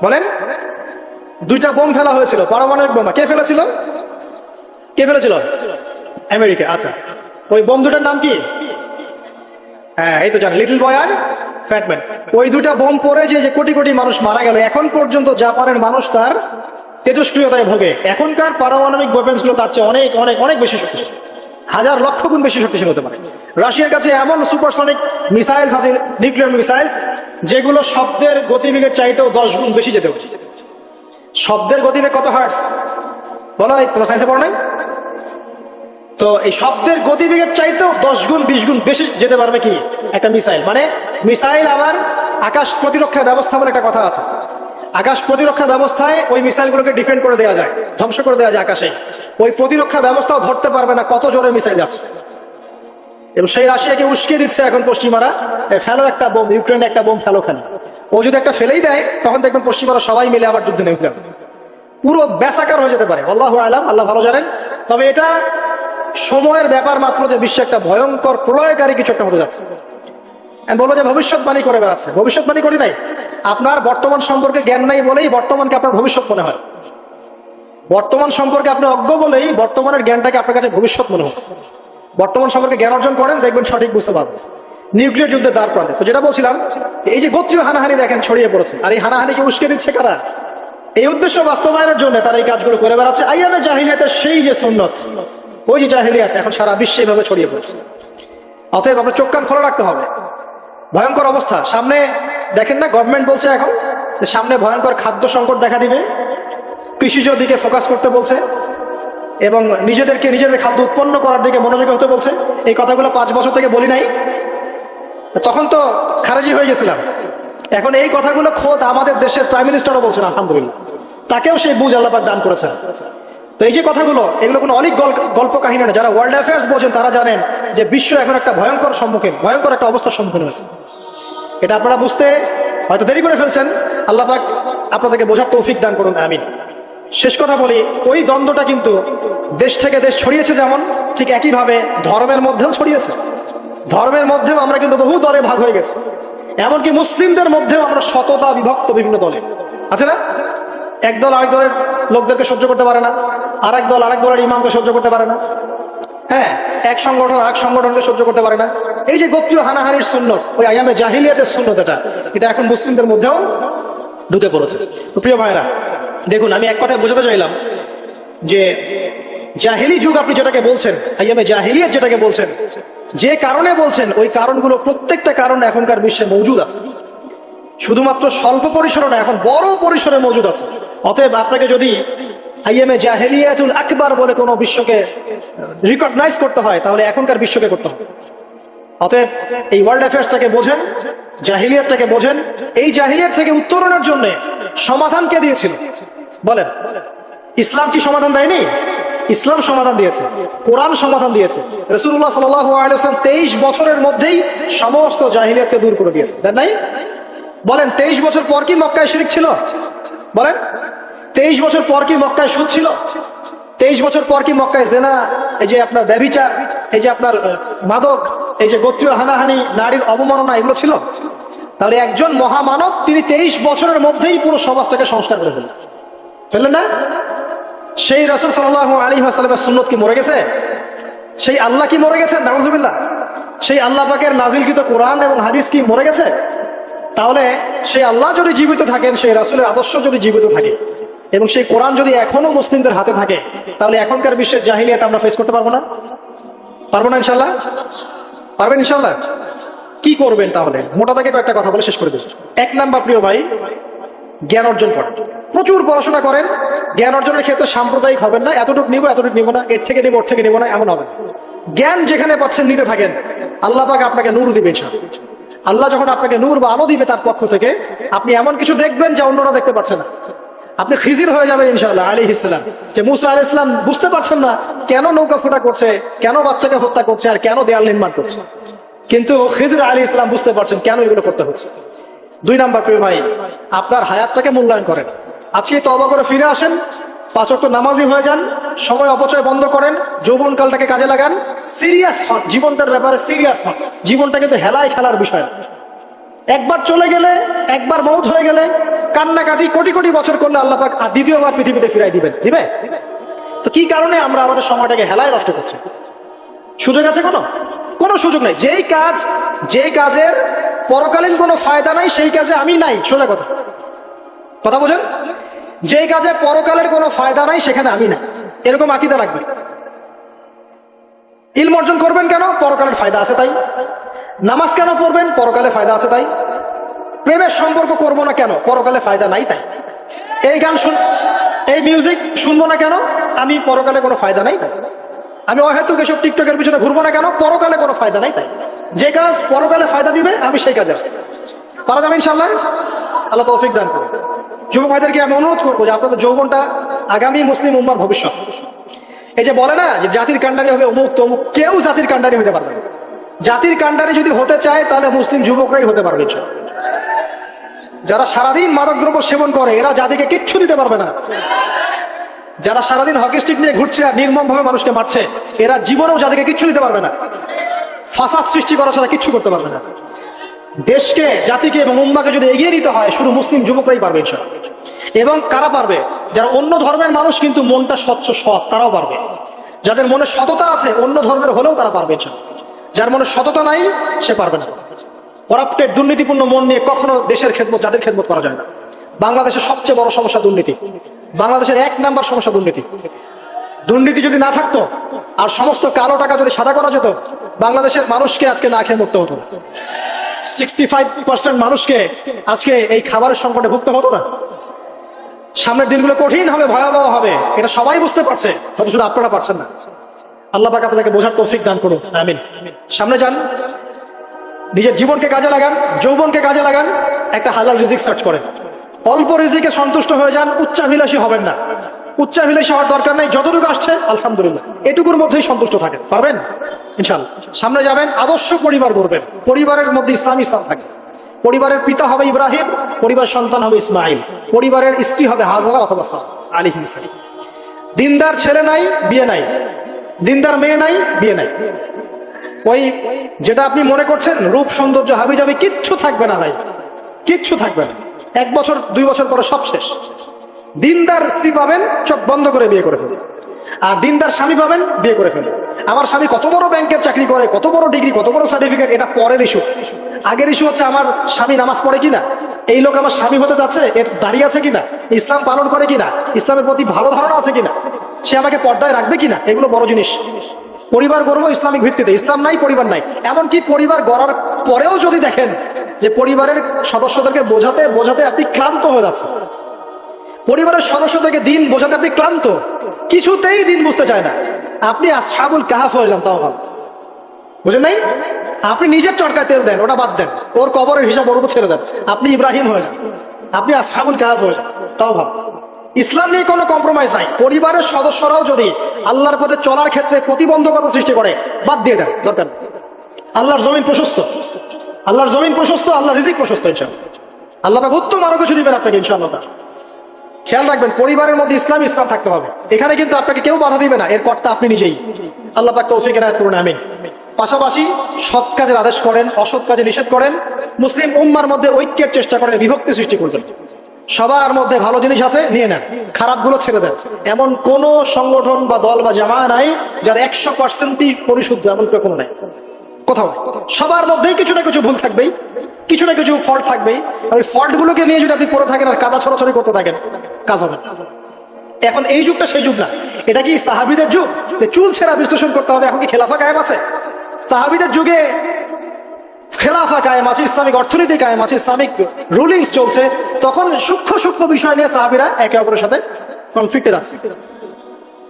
বলেন? 2টা বোম ফেলা হয়েছিল, পারমাণবিক বোমা। কে ফেলেছিল? আমেরিকা। আচ্ছা, ওই বম দুটার নাম কি? হ্যাঁ, এই তো জানেন, লিটল বয় আর ফ্যাটম্যান। ওই 2টা বোম পড়ে যে কোটি কোটি মানুষ মারা গেল। এখন পর্যন্ত জাপানের মানুষ তার তেজস্ক্রিয়তায় ভোগে। এখনকার পারমাণবিক ওয়েপন্স গুলো তার চেয়ে অনেক অনেক অনেক বেশি শক্তিশালী, হাজার লক্ষ গুণ বেশি শক্তিশালী হতে পারে। রাশিয়ার কাছে এমন সুপারসনিক মিসাইলস আছে, নিউক্লিয়ার মিসাইলস, যেগুলো শব্দের গতিবেগের চাইতেও 10 গুণ বেশি যেতে পারে। শব্দের গতিবেগ কত হার্টস বলো? তোমার সায়েন্সে পড়ো নাই? তো এই শব্দের গতিবেগের চাইতেও 10 গুণ 20 গুণ বেশি যেতে পারবে কি একটা মিসাইল। মানে মিসাইল আবার আকাশ প্রতিরক্ষা ব্যবস্থা বলে একটা কথা আছে। আকাশ প্রতিরক্ষা ব্যবস্থায় ওই মিসাইলগুলোকে ডিফেন্ড করে দেওয়া যায়, ধ্বংস করে দেওয়া যায় আকাশে। ওই প্রতিরক্ষা ব্যবস্থাও ধরতে পারবে না কত জোরে মিসাইল যাচ্ছে। এবং সেই রাশিয়াকে উস্কে দিচ্ছে এখন পশ্চিমারা, ফেলো একটা বোম, ইউক্রেনে একটা বোম ফেলো খালি। ও যদি একটা ফেলেই দেয় তখন দেখবেন পশ্চিমারা সবাই মিলে আবার যুদ্ধে নেমে যাবে, পুরো বেসাকার হয়ে যেতে পারে। আল্লাহু আলাম, আল্লাহ ভালো জানেন। তবে এটা সময়ের ব্যাপার মাত্র যে বিশ্বে একটা ভয়ঙ্কর প্রলয়কারী কিছু একটা হতে যাচ্ছে। বলবো যে ভবিষ্যৎবাণী করে বেড়াচ্ছে। ভবিষ্যৎবাণী করি নাই, আপনার বর্তমান সম্পর্কে জ্ঞান নাই বলেই বর্তমানকে আপনার ভবিষ্যৎ মনে হয়। বর্তমান সম্পর্কে আপনি অজ্ঞ বলেই বর্তমানের জ্ঞানটাকে আপনার কাছে ভবিষ্যৎ মনে হচ্ছে। বর্তমান সম্পর্কে জ্ঞান অর্জন করেন, দেখবেন সঠিক বুঝতে পারবেন। নিউক্লিয়ার যুদ্ধের দ্বার প্রান্তে। তো যেটা বলছিলাম, এই যে গোত্রীয় হানাহানি দেখেন ছড়িয়ে পড়েছে, আর এই হানাহানিকে উস্কে দিচ্ছে কারা? এই উদ্দেশ্য বাস্তবায়নের জন্য তারা এই কাজগুলো করে বেড়াচ্ছে। আইয়ামে জাহিলিয়াতের সেই যে সুন্নত, ওই যে জাহিলিয়াত এখন সারা বিশ্বে এভাবে ছড়িয়ে পড়ছে। অতএব আপনার চোখ কান খোলা রাখতে হবে। ভয়ঙ্কর অবস্থা সামনে। দেখেন না, গভর্নমেন্ট বলছে এখন সামনে ভয়ঙ্কর খাদ্য সংকট দেখা দিবে, কৃষিজ দিকে ফোকাস করতে বলছে এবং নিজেদের খাদ্য উৎপন্ন করার দিকে মনোযোগী হতে বলছে। এই কথাগুলো 5 বছর থেকে বলি নাই, তখন তো খারেজি হয়ে গেছিলাম। এখন এই কথাগুলো খোদ আমাদের দেশের প্রাইম মিনিস্টারও বলছেন, আলহামদুলিল্লাহ, তাকেও সেই বুঝ আল্লাহ পাক দান করেছেন। তো এই যে কথাগুলো, এগুলো কোনো অনেক গল্প কাহিনী না। যারা ওয়ার্ল্ড অ্যাফেয়ার্স বোঝেন তারা জানেন যে বিশ্ব এখন একটা ভয়ঙ্কর একটা অবস্থার সম্মুখীন হয়েছে। এটা আপনারা বুঝতে হয়তো দেরি করে ফেলছেন। আল্লাহ পাক আপনাদেরকে বোঝার তৌফিক দান করুন, আমিন। শেষ কথা বলি, ওই দ্বন্দ্বটা কিন্তু দেশ থেকে দেশ ছড়িয়েছে, যেমন ঠিক একইভাবে ধর্মের মধ্যেও ছড়িয়েছে। ধর্মের মধ্যেও আমরা কিন্তু বহু দলে ভাগ হয়ে গেছি। এমনকি মুসলিমদের মধ্যেও আমরা শততা বিভক্ত বিভিন্ন দলে, আছে না? একদল আরেক দলের লোকদেরকে সহ্য করতে পারে না, আরেক দল আরেক দলের ইমামকে সহ্য করতে পারে না, হ্যাঁ, এক সংগঠন আরেক সংগঠনকে সহ্য করতে পারে না। এই যে গোত্রীয় হানাহানির সুন্নত, ওই আইয়ামে জাহিলিয়াতের সুন্নত, এটা এখন মুসলিমদের মধ্যেও ঢুকে পড়েছে। তো প্রিয় ভাইরা, দেখুন, আমি এক কথায় বোঝাতে চাইলাম যে জাহিলি যুগ আপনি যেটাকে বলছেন, আইয়ামে জাহিলিয়াত যেটাকে বলছেন, যে কারণে বলছেন, ওই কারণগুলো প্রত্যেকটা কারণ এখনকার বিশ্বে মজুদ আছে। শুধুমাত্র স্বল্প পরিসরে না, এখন বড় পরিসরে মজুদ আছে। অতএব আপনাকে যদি আইয়ামে জাহিলিয়াতুল আকবার বলে কোনো বিশ্বকে রিকগনাইজ করতে হয়, তাহলে এখনকার বিশ্বকে করতে হবে। অতএব এই ওয়ার্ল্ড অ্যাফেয়ার্সটাকে বোঝেন, জাহিলিয়াতটাকে বোঝেন। এই জাহিলিয়াত থেকে উত্তরণের জন্য সমাধান কে দিয়েছিল বলেন? ইসলাম কি সমাধান দেয়নি? ইসলাম সমাধান দিয়েছে, কোরআন সমাধান দিয়েছে। রাসূলুল্লাহ সাল্লাল্লাহু আলাইহি ওয়াসাল্লাম 23 বছরের মধ্যেই সমস্ত জাহিলিয়াতকে দূর করে দিয়েছে, তাই নাই? বলেন, 23 বছর পর কি মক্কায় শিরক ছিল? বলেন, 23 বছর পর কি মক্কায় সুদ ছিল? 23 বছর পর কি মক্কায় জেনা, এই যে আপনার ব্যভিচার, এই যে আপনার মাদক, এই যে গোত্রীয় হানাহানি, নারীর অবমাননা, এগুলো ছিল? তাহলে একজন মহামানব, তিনি 23 বছরের মধ্যেই পুরো সমাজটাকে সংস্কার করে ফেললেন না? সেই রাসূল সাল্লাল্লাহু আলাইহি ওয়াসাল্লামের সুন্নত কি মরে গেছে? সেই আল্লাহ কি মরে গেছেন? নাউজুবিল্লাহ। সেই আল্লাহ পাকের নাজিলকৃত কোরআন এবং হাদিস কি মরে গেছে? তাহলে সেই আল্লাহ যদি জীবিত থাকেন, সেই রাসূলের আদর্শ যদি জীবিত থাকে, এবং সেই কোরআন যদি এখনো মুসলিমদের হাতে থাকে, তাহলে এখনকার বিশ্বের জাহিলিয়াত আমরা ফেস করতে পারবো না? পারবো না ইনশাল্লাহ? পারবেন ইনশাল্লাহ? কি করবেন তাহলে? মোটা দাগে কয়েকটা কথা বলে শেষ করে দেব। 1 নাম্বার, প্রিয় ভাই, জ্ঞান অর্জন করেন, প্রচুর পড়াশোনা করেন। জ্ঞান অর্জনের ক্ষেত্রে সাম্প্রদায়িক হবেন না, এতটুকু নিব এতটুকু নিব না, এর থেকে নিব ওর থেকে নিব না, এমন হবে। জ্ঞান যেখানে পাচ্ছেন নিতে থাকেন, আল্লাহ পাক আপনাকে নূর দিবে ইনশাআল্লাহ। আল্লাহ যখন আপনাকে নূর বা আলো দিবে তার পক্ষ থেকে, আপনি এমন কিছু দেখবেন যা অন্যরা দেখতে পাচ্ছে না। আপনি খিজির হয়ে যাবেন ইনশাআল্লাহ আলাইহিস সালাম। যে মুসা আলাইহিস সালাম বুঝতে পারছেন না কেন নৌকা ফুটা করছে, কেন বাচ্চাকে হত্যা করছে, আর কেন দেয়াল নির্মাণ করছে, কিন্তু খিজির আলাইহিস সালাম বুঝতে পারছেন কেন এগুলো করতে হচ্ছে। 2 নাম্বার, প্রিয় ভাই, আপনার হায়াতটাকে মূল্যায়ন করেন। আজকে তওবা করে ফিরে আসেন, 5 ওয়াক্ত নামাজি হয়ে যান, সময় অপচয় বন্ধ করেন, যৌবনকালটাকে কাজে লাগান, সিরিয়াস হন, জীবনটার ব্যাপারে সিরিয়াস হন। জীবনটা কিন্তু হেলায় খেলার বিষয়। একবার চলে গেলে, একবার মওত হয়ে গেলে, কান্নাকাটি কোটি কোটি বছর করলে আল্লাহ পাক দ্বিতীয়বার পৃথিবীতে ফিরাই দিবে? তো কি কারণে আমরা আমাদের সময়টাকে হেলায় নষ্ট করছি? সুযোগ আছে? কোনো সুযোগ নাই। যেই কাজের পরকালীন কোনো ফায়দা নাই, সেই কাজে আমি নাই। সোজা কথা বোঝেন? যেই কাজে পরকালের কোনো ফায়দা নাই, সেখানে আমি নাই, এরকম আকীদা রাখবেন। ইলম অর্জন করবেন কেন? পরকালের ফায়দা আছে তাই। নামাজ কেন পড়বেন? পরকালে ফায়দা আছে তাই। প্রেমের সম্পর্ক করবো না কেন? পরকালে ফায়দা নাই তাই। এই মিউজিক শুনবো না কেন? আমি পরকালে কোনো ফায়দা নাই তাই। আমি অহেতুক এসব টিকটকের পিছনে ঘুরবো না কেন? পরকালে কোনো ফায়দা নাই তাই। যে কাজ পরকালে ফায়দা দিবে, আমি সেই কাজে আসছি। পারা যাবে ইনশাআল্লাহ? আল্লাহ তৌফিক দান করুন। যুবক ভাইদেরকে আমি অনুরোধ করবো যে আপনাদের যৌবনটা আগামী মুসলিম উম্মার ভবিষ্যৎ। এই যে বলে না যে জাতির কান্ডারি হবে অমুক তমুক, কেউ জাতির কান্ডারি হতে পারবে না। জাতির কান্ডারি যদি হতে চায়, তাহলে মুসলিম যুবকরাই হতে পারবে। যারা সারাদিন মাদকদ্রব্য সেবন করে, এরা জাতিকে কিচ্ছু দিতে পারবে না। যারা সারাদিন হকি স্টিক নিয়ে ঘুরছে আর নির্মম ভাবে মানুষকে মারছে, এরা জীবনেও জাতিকে কিচ্ছু দিতে পারবে না। ফাসাদ সৃষ্টি করা ছাড়া কিচ্ছু করতে পারবে না। দেশকে, জাতিকে এবং উম্মাকে যদি এগিয়ে নিতে হয়, শুধু মুসলিম যুবকরাই পারবে ইনশাআল্লাহ। এবং কারা পারবে? যারা অন্য ধর্মের মানুষ কিন্তু মনটা স্বচ্ছ সৎ, তারাও পারবে। যাদের মনে সততা আছে, অন্য ধর্মের হলেও তারা পারবে ইনশাআল্লাহ। যার মনে সততা নাই, সে পারবে না। করাপ্টেড, দুর্নীতিপূর্ণ মন নিয়ে কখনো দেশের খেদমত, জাতির খেদমত করা যায় না। বাংলাদেশের সবচেয়ে বড় সমস্যা দুর্নীতি। বাংলাদেশের 1 নাম্বার সমস্যা দুর্নীতি। দুর্নীতি যদি না থাকতো, আর সমস্ত কালো টাকা যদি সাদা করা যেত, বাংলাদেশের মানুষকে আজকে না খেয়ে মরতে হতো না। 65% মানুষকে আজকে এই খাবারের সংকটে ভুগতে হতো না। সামনের দিনগুলো কঠিন হবে, ভয়াবহ হবে, এটা সবাই বুঝতে পারছে, হয়তো শুধু আপনারা পারছেন না। আল্লাহ পাক আপনাদেরকে বোঝার তৌফিক দান করুন, আমিন। সামনে যান, নিজের জীবনকে কাজে লাগান, যৌবনকে কাজে লাগান, একটা হালাল রিজিক সার্চ করেন। অল্প রিজিকে সন্তুষ্ট হয়ে যান, উচ্চাভিলাষী হবেন না। উচ্চাভিলাষী হওয়ার দরকার নাই, যতটুকু আসছে আলহামদুলিল্লাহ, এটুকুর মধ্যেই সন্তুষ্ট থাকেন, পারবেন ইনশাআল্লাহ। সামনে যাবেন, আদর্শ পরিবার গড়বেন, পরিবারের মধ্যে ইসলাম থাকবে। পরিবারের পিতা হবে ইব্রাহিম, পরিবার সন্তান হবে ইসমাইল, পরিবারের স্ত্রী হবে হাজারা অথবা সারা আলাইহিস সালাম। দিনদার ছেলে নাই, বিয়ে নাই, দিনদার মেয়ে নাই, বিয়ে নাই। ওই যেটা আপনি মনে করছেন রূপ সৌন্দর্য হাবি যাবে, কিচ্ছু থাকবে না ভাই, কিচ্ছু থাকবে না। 1 বছর 2 বছর পরে সব শেষ। দিনদার স্ত্রী পাবেন, চোখ বন্ধ করে বিয়ে করে ফেলবেন। আর দিনদার স্বামী পাবেন, বিয়ে করে ফেলবেন। আমার স্বামী কত বড় ব্যাংকের চাকরি করে, কত বড় ডিগ্রি, কত বড় সার্টিফিকেট, এটা পরের ইস্যু। আগের ইস্যু হচ্ছে আমার স্বামী নামাজ পড়ে কিনা, এই লোক আমার স্বামী হতে যাচ্ছে, এর দাঁড়িয়ে আছে কিনা, ইসলাম পালন করে কিনা, ইসলামের প্রতি ভালো ধারণা আছে কিনা, সে আমাকে পর্দায় রাখবে কিনা, এগুলো বড় জিনিস। পরিবার গড়ব ইসলামিক ভিত্তিতে, ইসলাম নাই পরিবার নাই। এমনকি পরিবার গড়ার পরেও যদি দেখেন যে পরিবারের সদস্যদেরকে বোঝাতে বোঝাতে আপনি ক্লান্ত হয়ে যাচ্ছেন, পরিবারের সদস্যদেরকে দিন বোঝাতে আপনি ক্লান্ত, কিছুতেই দিন বুঝতে চায় না, আপনি আসহাবুল কাহাফ হয়ে যান, তাও ভালো। বুঝেন নাই? আপনি নিজের চরকায় তেল দেন, ওটা বাদ দেন, ওর কবরের হিসাব ওর উপর ছেড়ে দেন, আপনি ইব্রাহিম হয়ে যান, আপনি আসহাবুল কাহাফ হয়ে যান, তাও ভালো। ইসলাম নিয়ে কোনো কম্প্রোমাইজ নাই। পরিবারের সদস্যরাও যদি আল্লাহর পথে চলার ক্ষেত্রে প্রতিবন্ধকতা সৃষ্টি করে, বাদ দিয়ে দেন, দরকার নেই। আল্লাহর জমিন প্রশস্ত, আল্লাহর জমিন প্রশস্ত, আল্লাহর রিজিক প্রশস্ত, ইনশাআল্লাহ আল্লাহ পাক উত্তম আরো কিছু দিবেন আপনাকে, ইনশাআল্লাহ। খেয়াল রাখবেন, পরিবারের মধ্যে ইসলাম থাকতে হবে। এখানে কিন্তু আপনাকে কেউ বাধা দিবে না, এর কর্তা আপনি নিজেই। আল্লাহ পাক তৌফিক এনায়েত করুন, আমিন। পাশাপাশি সৎ কাজের আদেশ করেন, অসৎ কাজে নিষেধ করেন। মুসলিম উম্মার মধ্যে ঐক্যের চেষ্টা করেন, বিভক্তি সৃষ্টি করবেন। সবার মধ্যে ভালো জিনিস আছে, নিয়ে নেন, খারাপগুলো ছেড়ে দেন। এমন কোন সংগঠন বা দল বা জামা নাই যার 100%ই পরিশুদ্ধ, এমন কোনো নাই, কোথাও। সবার মধ্যেই কিছু না কিছু ভুল থাকবেই, কিছু না কিছু ফল্ট থাকবেই। ওই ফল্ট গুলোকে নিয়ে যদি আপনি পড়ে থাকেন আর কাদা ছড়াছড়ি করতে থাকেন, কাজ হবে না। এখন এই যুগটা সেই যুগ না। এটা কি সাহাবীদের যুগ যে চুল ছেঁড়া বিশ্লেষণ করতে হবে? এখন কি খেলাফা কায়েম আছে? সাহাবীদের যুগে খেলাফা কায়েম আছে, ইসলামিক অর্থনীতি কায়েম আছে, ইসলামিক রুলিংস চলছে। তখন সূক্ষ্ম সূক্ষ্ম বিষয় নিয়ে সাহাবীরা একে অপরের সাথে কনফ্লিক্টে যাচ্ছে,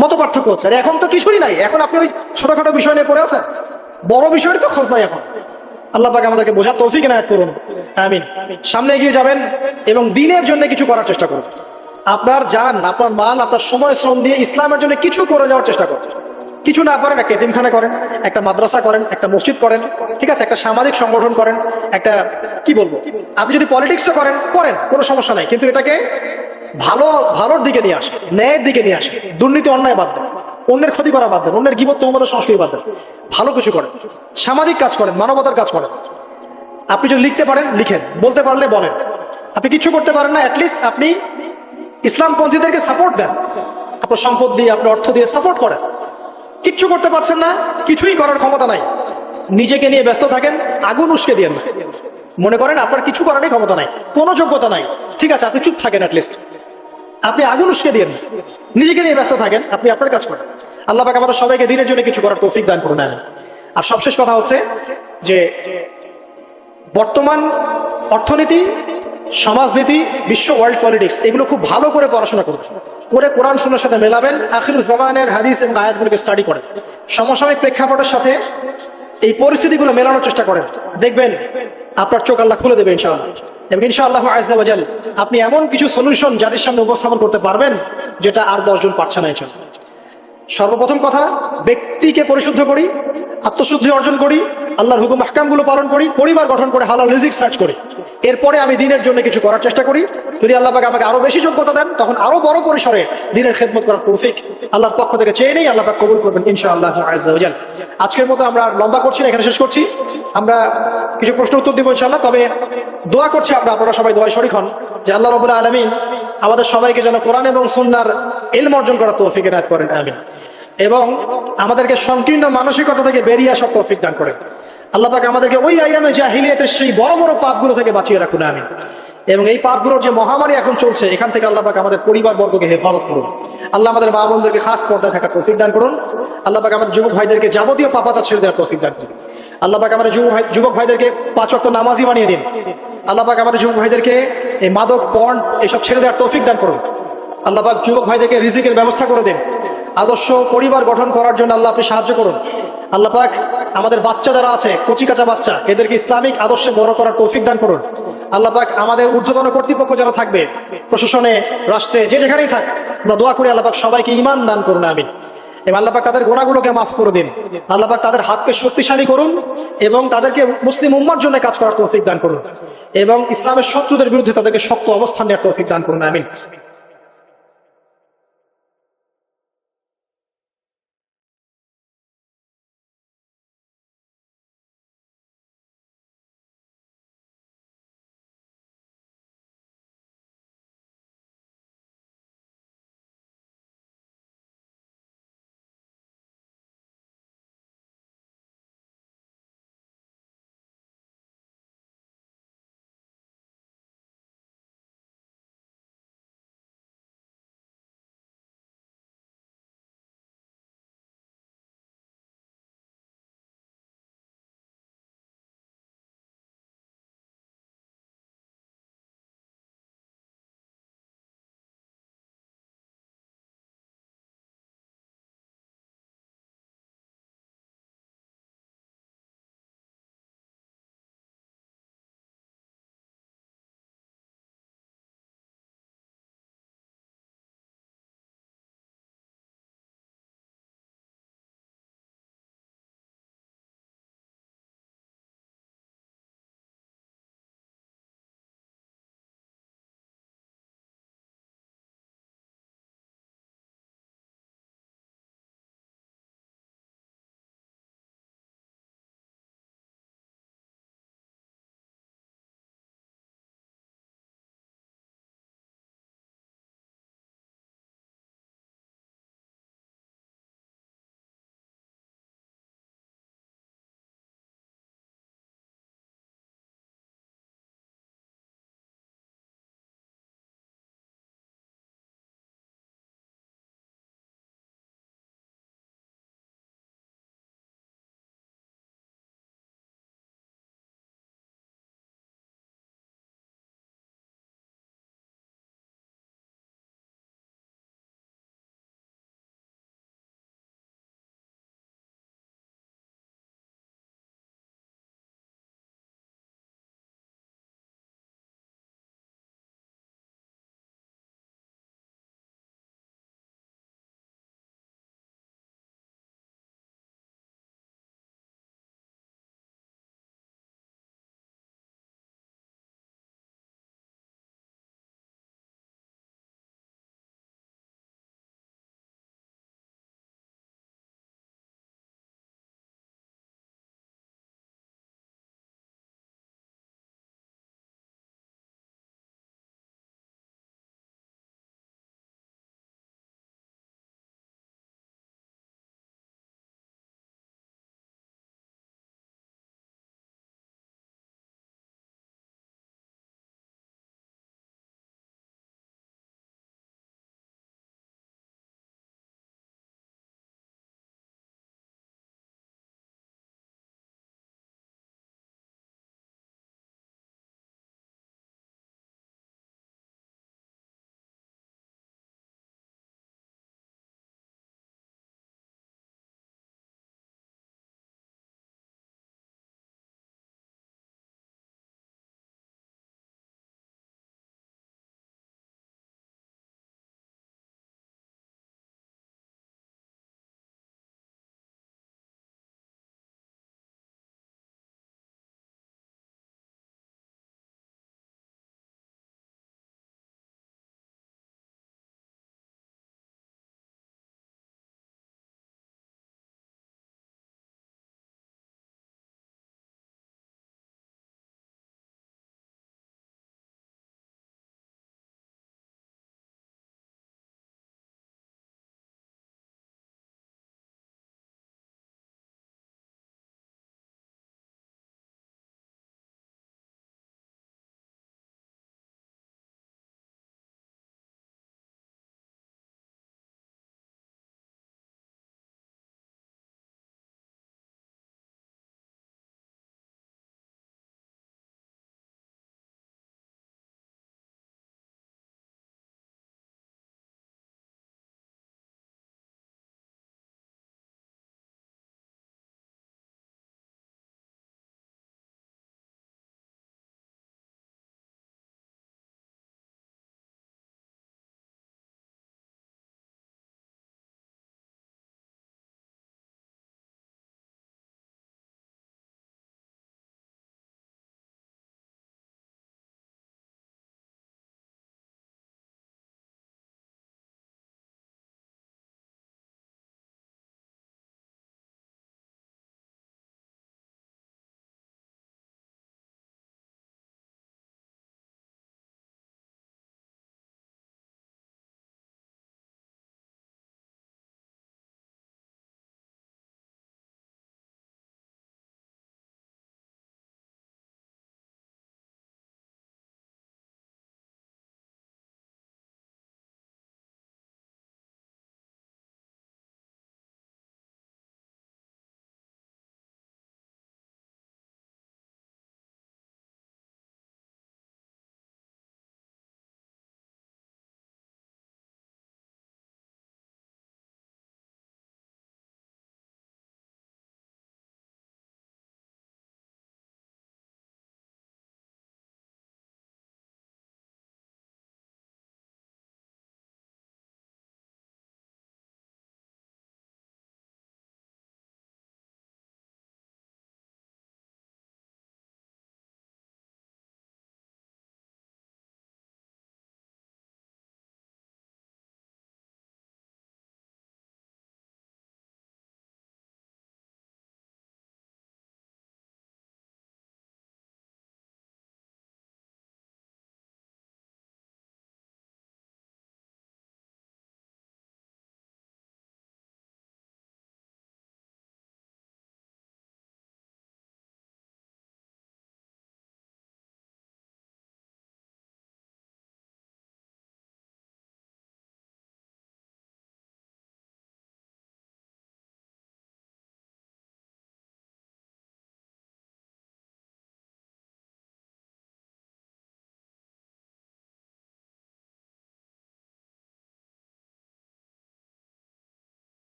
মত পার্থক্য হচ্ছে। আর এখন তো কিছুই নাই, এখন আপনি ওই ছোটখাটো বিষয় নিয়ে পড়ে আছেন, বড় বিষয়টি তো খোঁজ নাই এখন। আল্লাহ পাক আমাদেরকে বোঝার তৌফিক এনায়েত করুন, আমিন। সামনে এগিয়ে যাবেন এবং দ্বীনের জন্য কিছু করার চেষ্টা করুন। আপনার জান, আপনার মাল, আপনার সময় শ্রম দিয়ে ইসলামের জন্য কিছু করে যাওয়ার চেষ্টা করুন। কিছু না পারেন, একটা এতিমখানা করেন, একটা মাদ্রাসা করেন, একটা মসজিদ করেন, ঠিক আছে, একটা সামাজিক সংগঠন করেন, একটা কি বলবো, আপনি যদি পলিটিক্সও করেন, কোনো সমস্যা নাই, কিন্তু এটাকে ভালোর দিকে নিয়ে আসে, ন্যায়ের দিকে নিয়ে আসে। দুর্নীতি অন্যায় বাদ দেন, অন্যের ক্ষতি করা বাদ দেন, অন্যের গীবত তহমতের সংস্কৃতি বাদ দেন, ভালো কিছু করেন, সামাজিক কাজ করেন, মানবতার কাজ করেন। আপনি যদি লিখতে পারেন লিখেন, বলতে পারলে বলেন। আপনি কিছু করতে পারেন না, অ্যাটলিস্ট আপনি ইসলামপন্থীদেরকে সাপোর্ট দেন, আপনার সম্পদ দিয়ে, আপনার অর্থ দিয়ে সাপোর্ট করেন। কিচ্ছু করতে পারছেন না, কিছুই করার ক্ষমতা নাই, নিজেকে নিয়ে ব্যস্ত থাকেন, আগুন উস্কে দিয়ে না, মনে করেন আপনার কিছু করারই ক্ষমতা নাই, কোনো যোগ্যতা নাই, ঠিক আছে, আপনি চুপ থাকেন, অ্যাটলিস্ট আপনি আগুন উস্কে দিয়ে নিজেকে নিয়ে ব্যস্ত থাকেন, আপনি আপনার কাজ করেন। আল্লাহ পাক আমাদের সবাইকে দিনের জন্য কিছু করার তৌফিক দান করুন, আমিন। আর সবশেষ কথা হচ্ছে যে বর্তমান অর্থনীতি, সমাজনীতি, বিশ্ব ওয়ার্ল্ড পলিটিক্স, এগুলো খুব ভালো করে পড়াশোনা করুন, করে কোরআন সুন্নাহর সাথে মেলাবেন, আখিরুজ জামানের হাদিস এবং আয়াতগুলোকে স্টাডি করেন, সমসাময়িক প্রেক্ষাপটের সাথে এই পরিস্থিতিগুলো মেলানোর চেষ্টা করেন। দেখবেন আপনার চোখ আল্লাহ খুলে দেবে, ইনশাআল্লাহ। এবং ইনশাআল্লাহ আযজা ওয়া জাল আপনি এমন কিছু সলিউশন জাতির সামনে উপস্থাপন করতে পারবেন যেটা আর 10 জন পারছে না, ইনশাআল্লাহ। সর্বপ্রথম কথা, ব্যক্তিকে পরিশুদ্ধ করি, আত্মশুদ্ধি অর্জন করি, আল্লাহর হুকুম আহকামগুলো পালন করি, পরিবার গঠন করে হালাল রিজিক সার্চ করি। এরপরে আমি দ্বীনের জন্য কিছু করার চেষ্টা করি। যদি আল্লাহ পাক আমাকে আরো বেশি যোগ্যতা দেন, তখন আরো বড় পরিসরে দ্বীনের খেদমত করার তৌফিক আল্লাহর পক্ষ থেকে চেয়ে নেই, আল্লাহ পাক কবুল করবেন ইনশাআল্লাহ আযজা ওয়া জাল। আজকের মতো আমরা লম্বা করছি না, এখানে শেষ করছি। আমরা কিছু প্রশ্ন উত্তর দিব ইনশাআল্লাহ। তবে দোয়া করছি আপনারা সবাই দোয়ায় শরীক হন যে আল্লাহ রাব্বুল আলামিন আমাদের সবাইকে যেন কোরআন এবং সুন্নাহর ইলম অর্জন করার তৌফিক এনায়েত করেন, আমিন। এবং আমাদেরকে সংকীর্ণ মানসিকতা থেকে বেরিয়ে আসার তৌফিক দান করেন। আল্লাহ পাক আমাদেরকে ওই আইয়ামে জাহিলিয়াতের সেই বড় বড় পাপগুলো থেকে বাঁচিয়ে রাখুন, আমিন। এবং এই পাপগুলোর যে মহামারী এখন চলছে, এখান থেকে আল্লাহ পাক আমাদের পরিবারবর্গকে হেফাজত করুন। আল্লাহ আমাদের মা বোনদেরকে খাস পর্দায় থাকার তৌফিক দান করুন। আল্লাহ পাক আমাদের যুবক ভাইদেরকে যাবতীয় পাপাচার ছেড়ে দেওয়ার তৌফিক দান করুন। আল্লাহ পাক আমাদের যুবক ভাইদেরকে 5 ওয়াক্ত নামাজি বানিয়ে দিন। আল্লাহ পাক আমাদের যুবক ভাইদেরকে এই মাদক, পর্ন এসব ছেড়ে দেওয়ার তৌফিক দান করুন। আল্লাহ পাক যুবক ভাইদেরকে রিজিকের ব্যবস্থা করে দেন। আদর্শ পরিবার গঠন করার জন্য আল্লাহ আপনি সাহায্য করুন। আল্লাহ পাক আমাদের বাচ্চা যারা আছে, কচি কাঁচা বাচ্চা, এদেরকে ইসলামিক আদর্শে বড় করার তৌফিক দান করুন। আল্লাহ পাক আমাদের ঊর্ধ্বতন কর্তৃপক্ষ যারা থাকবে, প্রশাসনে, রাষ্ট্রে, যে যেখানেই থাক, আমরা দোয়া করি আল্লাহ পাক সবাইকে ঈমান দান করুন, আমিন। এবং আল্লাহ পাক তাদের গুনাহগুলোকে মাফ করে দিন। আল্লাহ পাক তাদের হাতকে শক্তিশালী করুন এবং তাদেরকে মুসলিম উম্মার জন্য কাজ করার তৌফিক দান করুন। এবং ইসলামের শত্রুদের বিরুদ্ধে তাদেরকে শক্ত অবস্থান নেওয়ার তৌফিক দান করুন, আমিন।